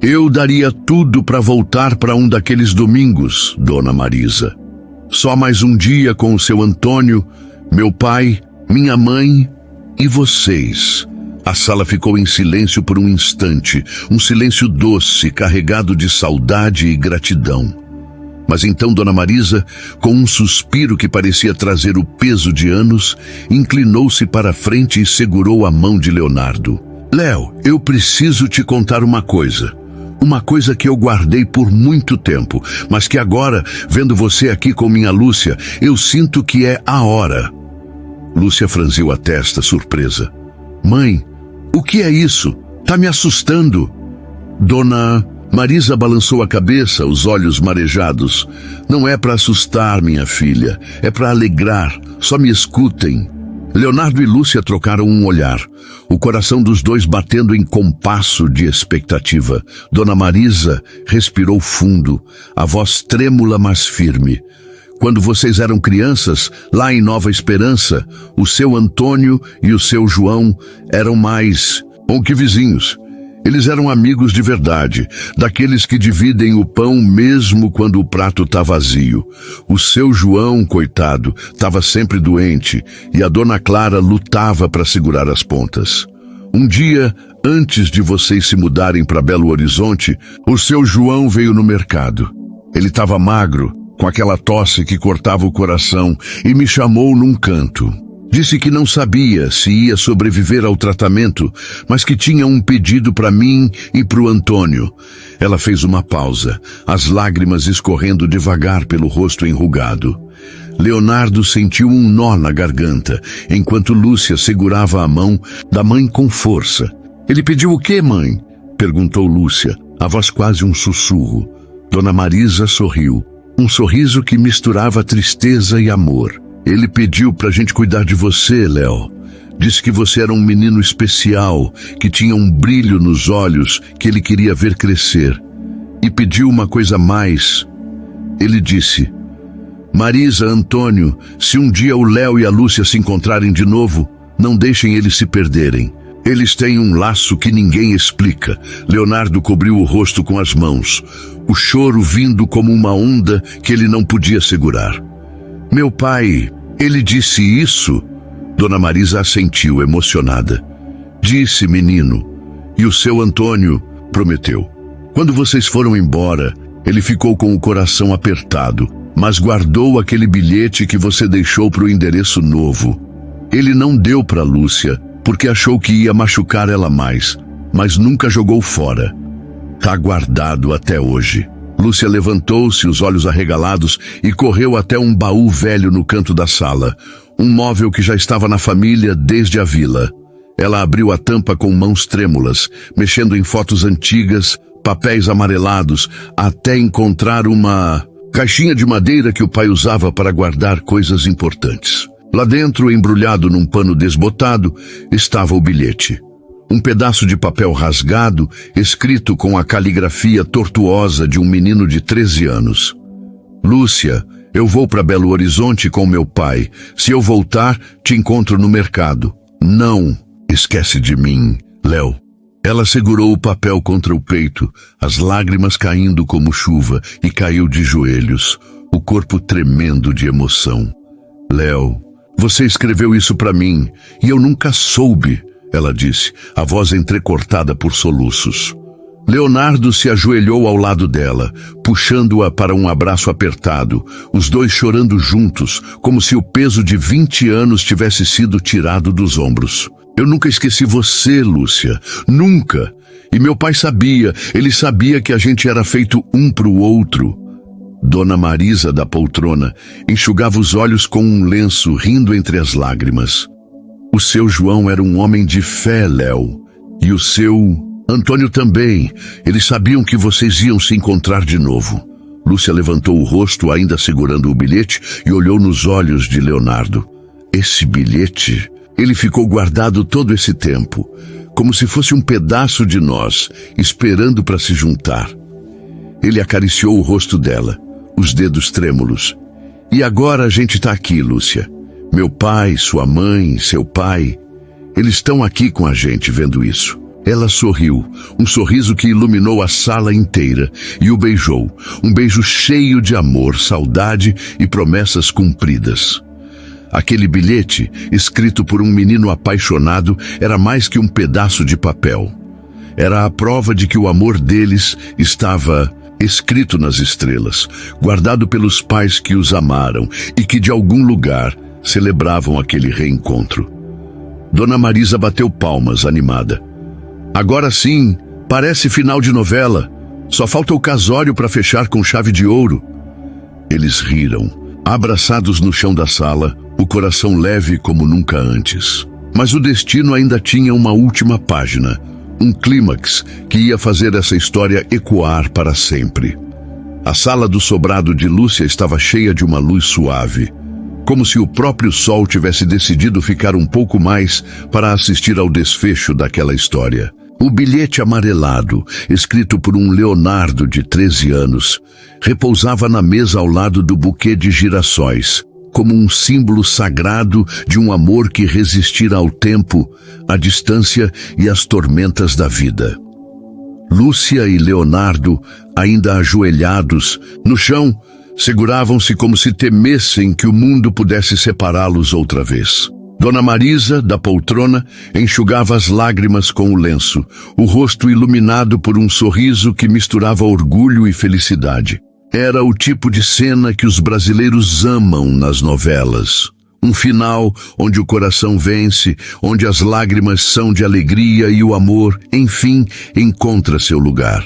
S1: Eu daria tudo para voltar para um daqueles domingos, Dona Marisa. Só mais um dia com o seu Antônio, meu pai, minha mãe e vocês. A sala ficou em silêncio por um instante, um silêncio doce, carregado de saudade e gratidão. Mas então Dona Marisa, com um suspiro que parecia trazer o peso de anos, inclinou-se para a frente e segurou a mão de Leonardo. Léo, eu preciso te contar uma coisa. Uma coisa que eu guardei por muito tempo, mas que agora, vendo você aqui com minha Lúcia, eu sinto que é a hora. Lúcia franziu a testa, surpresa. Mãe, o que é isso? Tá me assustando. Dona Marisa balançou a cabeça, os olhos marejados. Não é para assustar, minha filha, é para alegrar. Só me escutem. Leonardo e Lúcia trocaram um olhar, o coração dos dois batendo em compasso de expectativa. Dona Marisa respirou fundo, a voz trêmula mas firme. Quando vocês eram crianças, lá em Nova Esperança, o seu Antônio e o seu João eram mais que vizinhos. Eles eram amigos de verdade, daqueles que dividem o pão mesmo quando o prato está vazio. O seu João, coitado, estava sempre doente e a dona Clara lutava para segurar as pontas. Um dia, antes de vocês se mudarem para Belo Horizonte, o seu João veio no mercado. Ele estava magro, com aquela tosse que cortava o coração, e me chamou num canto. Disse que não sabia se ia sobreviver ao tratamento, mas que tinha um pedido para mim e para o Antônio. Ela fez uma pausa, as lágrimas escorrendo devagar pelo rosto enrugado. Leonardo sentiu um nó na garganta, enquanto Lúcia segurava a mão da mãe com força. Ele pediu o quê, mãe? Perguntou Lúcia, a voz quase um sussurro. Dona Marisa sorriu, um sorriso que misturava tristeza e amor. Ele pediu pra gente cuidar de você, Léo. Disse que você era um menino especial, que tinha um brilho nos olhos que ele queria ver crescer. E pediu uma coisa a mais. Ele disse: Marisa, Antônio, se um dia o Léo e a Lúcia se encontrarem de novo, não deixem eles se perderem. Eles têm um laço que ninguém explica. Leonardo cobriu o rosto com as mãos, o choro vindo como uma onda que ele não podia segurar. Meu pai, ele disse isso? Dona Marisa assentiu, emocionada. Disse, menino. E o seu Antônio prometeu. Quando vocês foram embora, ele ficou com o coração apertado, mas guardou aquele bilhete que você deixou para o endereço novo. Ele não deu para Lúcia, porque achou que ia machucar ela mais, mas nunca jogou fora. Tá guardado até hoje. Lúcia levantou-se, os olhos arregalados, e correu até um baú velho no canto da sala, um móvel que já estava na família desde a vila. Ela abriu a tampa com mãos trêmulas, mexendo em fotos antigas, papéis amarelados, até encontrar uma caixinha de madeira que o pai usava para guardar coisas importantes. Lá dentro, embrulhado num pano desbotado, estava o bilhete. Um pedaço de papel rasgado, escrito com a caligrafia tortuosa de um menino de 13 anos. Lúcia, eu vou para Belo Horizonte com meu pai. Se eu voltar, te encontro no mercado. Não esquece de mim, Léo. Ela segurou o papel contra o peito, as lágrimas caindo como chuva, e caiu de joelhos, o corpo tremendo de emoção. Léo, você escreveu isso para mim, e eu nunca soube, ela disse, a voz entrecortada por soluços. Leonardo se ajoelhou ao lado dela, puxando-a para um abraço apertado, os dois chorando juntos, como se o peso de 20 anos tivesse sido tirado dos ombros. Eu nunca esqueci você, Lúcia, nunca. E meu pai sabia, ele sabia que a gente era feito um para o outro. Dona Marisa, da poltrona, enxugava os olhos com um lenço, rindo entre as lágrimas. O seu João era um homem de fé, Léo. E o seu Antônio também. Eles sabiam que vocês iam se encontrar de novo. Lúcia levantou o rosto, ainda segurando o bilhete, e olhou nos olhos de Leonardo. Esse bilhete, ele ficou guardado todo esse tempo, como se fosse um pedaço de nós, esperando para se juntar. Ele acariciou o rosto dela, os dedos trêmulos. E agora a gente está aqui, Lúcia. Meu pai, sua mãe, seu pai, eles estão aqui com a gente vendo isso. Ela sorriu, um sorriso que iluminou a sala inteira, e o beijou, um beijo cheio de amor, saudade e promessas cumpridas. Aquele bilhete, escrito por um menino apaixonado, era mais que um pedaço de papel. Era a prova de que o amor deles estava escrito nas estrelas, guardado pelos pais que os amaram e que de algum lugar celebravam aquele reencontro. Dona Marisa bateu palmas, animada. Agora sim, parece final de novela. Só falta o casório para fechar com chave de ouro. Eles riram, abraçados no chão da sala, o coração leve como nunca antes. Mas o destino ainda tinha uma última página, Um clímax que ia fazer essa história ecoar para sempre. A sala do sobrado de Lúcia estava cheia de uma luz suave, como se o próprio sol tivesse decidido ficar um pouco mais para assistir ao desfecho daquela história. O bilhete amarelado, escrito por um Leonardo de 13 anos, repousava na mesa ao lado do buquê de girassóis, como um símbolo sagrado de um amor que resistira ao tempo, à distância e às tormentas da vida. Lúcia e Leonardo, ainda ajoelhados no chão, seguravam-se como se temessem que o mundo pudesse separá-los outra vez. Dona Marisa, da poltrona, enxugava as lágrimas com o lenço, o rosto iluminado por um sorriso que misturava orgulho e felicidade. Era o tipo de cena que os brasileiros amam nas novelas. Um final onde o coração vence, onde as lágrimas são de alegria e o amor, enfim, encontra seu lugar.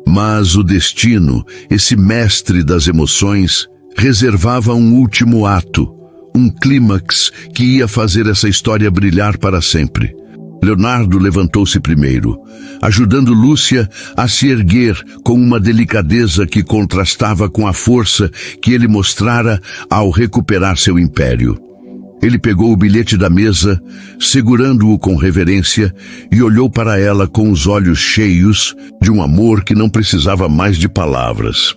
S1: Mas o destino, esse mestre das emoções, reservava um último ato, um clímax que ia fazer essa história brilhar para sempre. Leonardo levantou-se primeiro, ajudando Lúcia a se erguer com uma delicadeza que contrastava com a força que ele mostrara ao recuperar seu império. Ele pegou o bilhete da mesa, segurando-o com reverência, e olhou para ela com os olhos cheios de um amor que não precisava mais de palavras.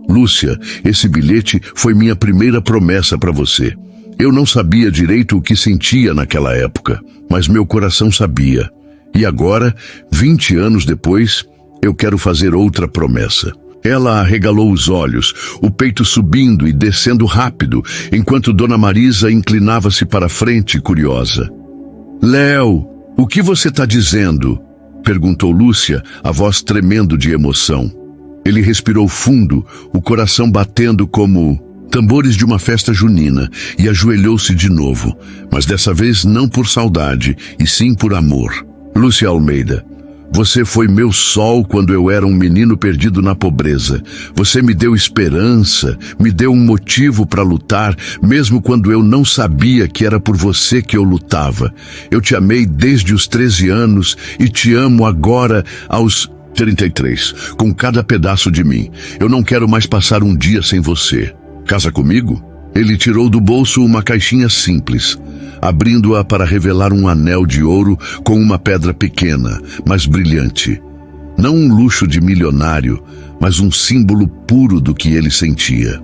S1: Lúcia, esse bilhete foi minha primeira promessa para você. Eu não sabia direito o que sentia naquela época, mas meu coração sabia. E agora, 20 anos depois, eu quero fazer outra promessa. Ela arregalou os olhos, o peito subindo e descendo rápido, enquanto Dona Marisa inclinava-se para a frente, curiosa. Léo, o que você está dizendo? Perguntou Lúcia, a voz tremendo de emoção. Ele respirou fundo, o coração batendo como tambores de uma festa junina, e ajoelhou-se de novo, mas dessa vez não por saudade, e sim por amor. Lúcia Almeida, você foi meu sol quando eu era um menino perdido na pobreza. Você me deu esperança, me deu um motivo para lutar, mesmo quando eu não sabia que era por você que eu lutava. Eu te amei desde os 13 anos e te amo agora aos 33, com cada pedaço de mim. Eu não quero mais passar um dia sem você. Casa comigo? Ele tirou do bolso uma caixinha simples, abrindo-a para revelar um anel de ouro com uma pedra pequena, mas brilhante. Não um luxo de milionário, mas um símbolo puro do que ele sentia.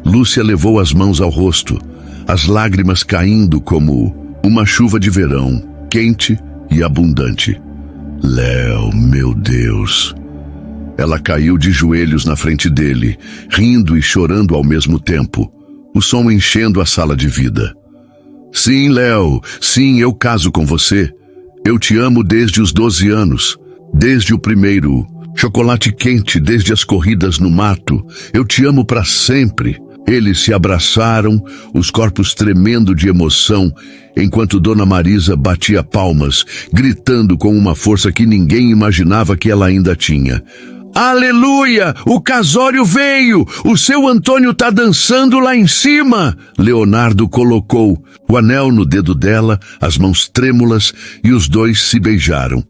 S1: Lúcia levou as mãos ao rosto, as lágrimas caindo como uma chuva de verão, quente e abundante. Léo, meu Deus! Ela caiu de joelhos na frente dele, rindo e chorando ao mesmo tempo, o som enchendo a sala de vida. Sim, Léo, sim, eu caso com você. Eu te amo desde os 12 anos, desde o primeiro chocolate quente, desde as corridas no mato. Eu te amo para sempre. Eles se abraçaram, os corpos tremendo de emoção, enquanto Dona Marisa batia palmas, gritando com uma força que ninguém imaginava que ela ainda tinha. Aleluia! O casório veio! O seu Antônio tá dançando lá em cima! Leonardo colocou o anel no dedo dela, as mãos trêmulas, e os dois se beijaram.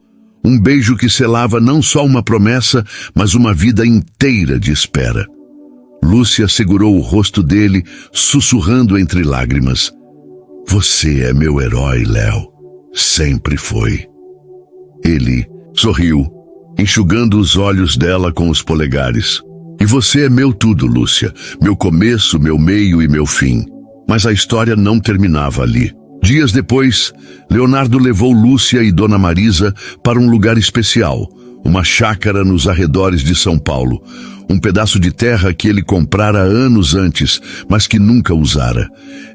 S1: Um beijo que selava não só uma promessa, mas uma vida inteira de espera. Lúcia segurou o rosto dele, sussurrando entre lágrimas. Você é meu herói, Léo. Sempre foi. Ele sorriu, enxugando os olhos dela com os polegares. E você é meu tudo, Lúcia. Meu começo, meu meio e meu fim. Mas a história não terminava ali. Dias depois, Leonardo levou Lúcia e Dona Marisa para um lugar especial, uma chácara nos arredores de São Paulo. Um pedaço de terra que ele comprara anos antes, mas que nunca usara.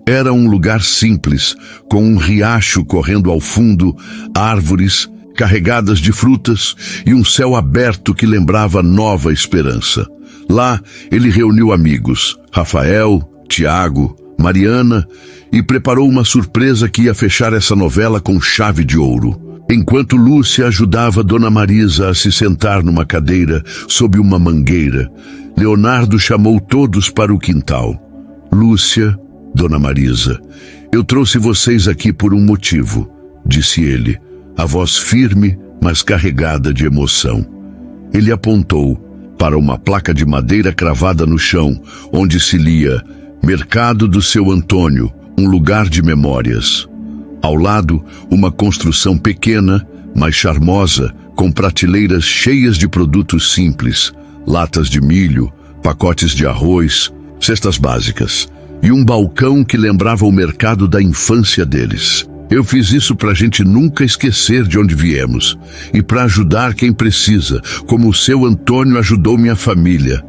S1: Era um lugar simples, com um riacho correndo ao fundo, árvores carregadas de frutas e um céu aberto que lembrava nova esperança. Lá, ele reuniu amigos, Rafael, Tiago, Mariana, e preparou uma surpresa que ia fechar essa novela com chave de ouro. Enquanto Lúcia ajudava Dona Marisa a se sentar numa cadeira sob uma mangueira, Leonardo chamou todos para o quintal. Lúcia, Dona Marisa, eu trouxe vocês aqui por um motivo, disse ele, a voz firme, mas carregada de emoção. Ele apontou para uma placa de madeira cravada no chão, onde se lia Mercado do Seu Antônio, um lugar de memórias. Ao lado, uma construção pequena, mas charmosa, com prateleiras cheias de produtos simples, latas de milho, pacotes de arroz, cestas básicas, e um balcão que lembrava o mercado da infância deles. Eu fiz isso para a gente nunca esquecer de onde viemos e para ajudar quem precisa, como o seu Antônio ajudou minha família.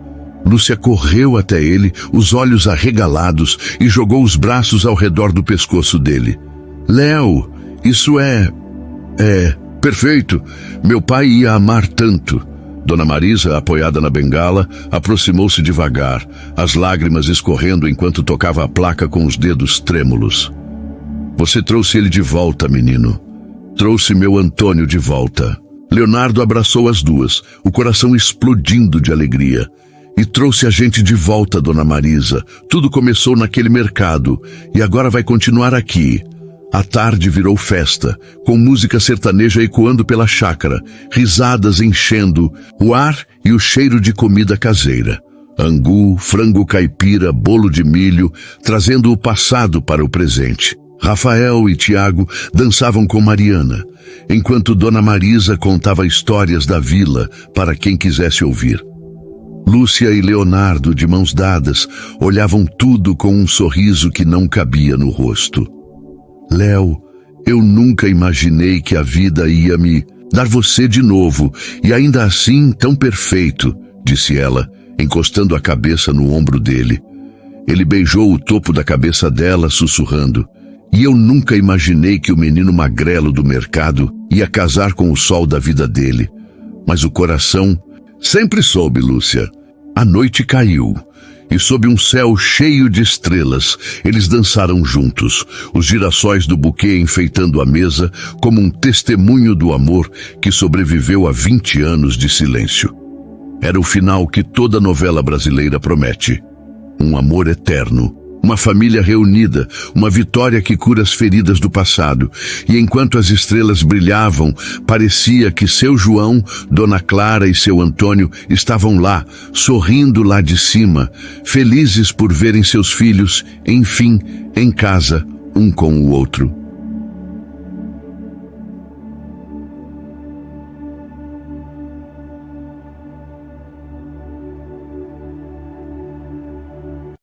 S1: Lúcia correu até ele, os olhos arregalados, e jogou os braços ao redor do pescoço dele. Léo, isso é perfeito. Meu pai ia amar tanto. Dona Marisa, apoiada na bengala, aproximou-se devagar, as lágrimas escorrendo enquanto tocava a placa com os dedos trêmulos. Você trouxe ele de volta, menino. Trouxe meu Antônio de volta. Leonardo abraçou as duas, o coração explodindo de alegria. E trouxe a gente de volta, Dona Marisa. Tudo começou naquele mercado e agora vai continuar aqui. A tarde virou festa, com música sertaneja ecoando pela chácara, risadas enchendo o ar e o cheiro de comida caseira. Angu, frango caipira, bolo de milho, trazendo o passado para o presente. Rafael e Tiago dançavam com Mariana, enquanto Dona Marisa contava histórias da vila para quem quisesse ouvir. Lúcia e Leonardo, de mãos dadas, olhavam tudo com um sorriso que não cabia no rosto. Léo, eu nunca imaginei que a vida ia me dar você de novo, e ainda assim tão perfeito, disse ela, encostando a cabeça no ombro dele. Ele beijou o topo da cabeça dela, sussurrando, e eu nunca imaginei que o menino magrelo do mercado ia casar com o sol da vida dele. Mas o coração sempre soube, Lúcia. A noite caiu, e sob um céu cheio de estrelas, eles dançaram juntos, os girassóis do buquê enfeitando a mesa como um testemunho do amor que sobreviveu a 20 anos de silêncio. Era o final que toda novela brasileira promete. Um amor eterno, uma família reunida, uma vitória que cura as feridas do passado. E enquanto as estrelas brilhavam, parecia que seu João, Dona Clara e seu Antônio estavam lá, sorrindo lá de cima, felizes por verem seus filhos, enfim, em casa, um com o outro.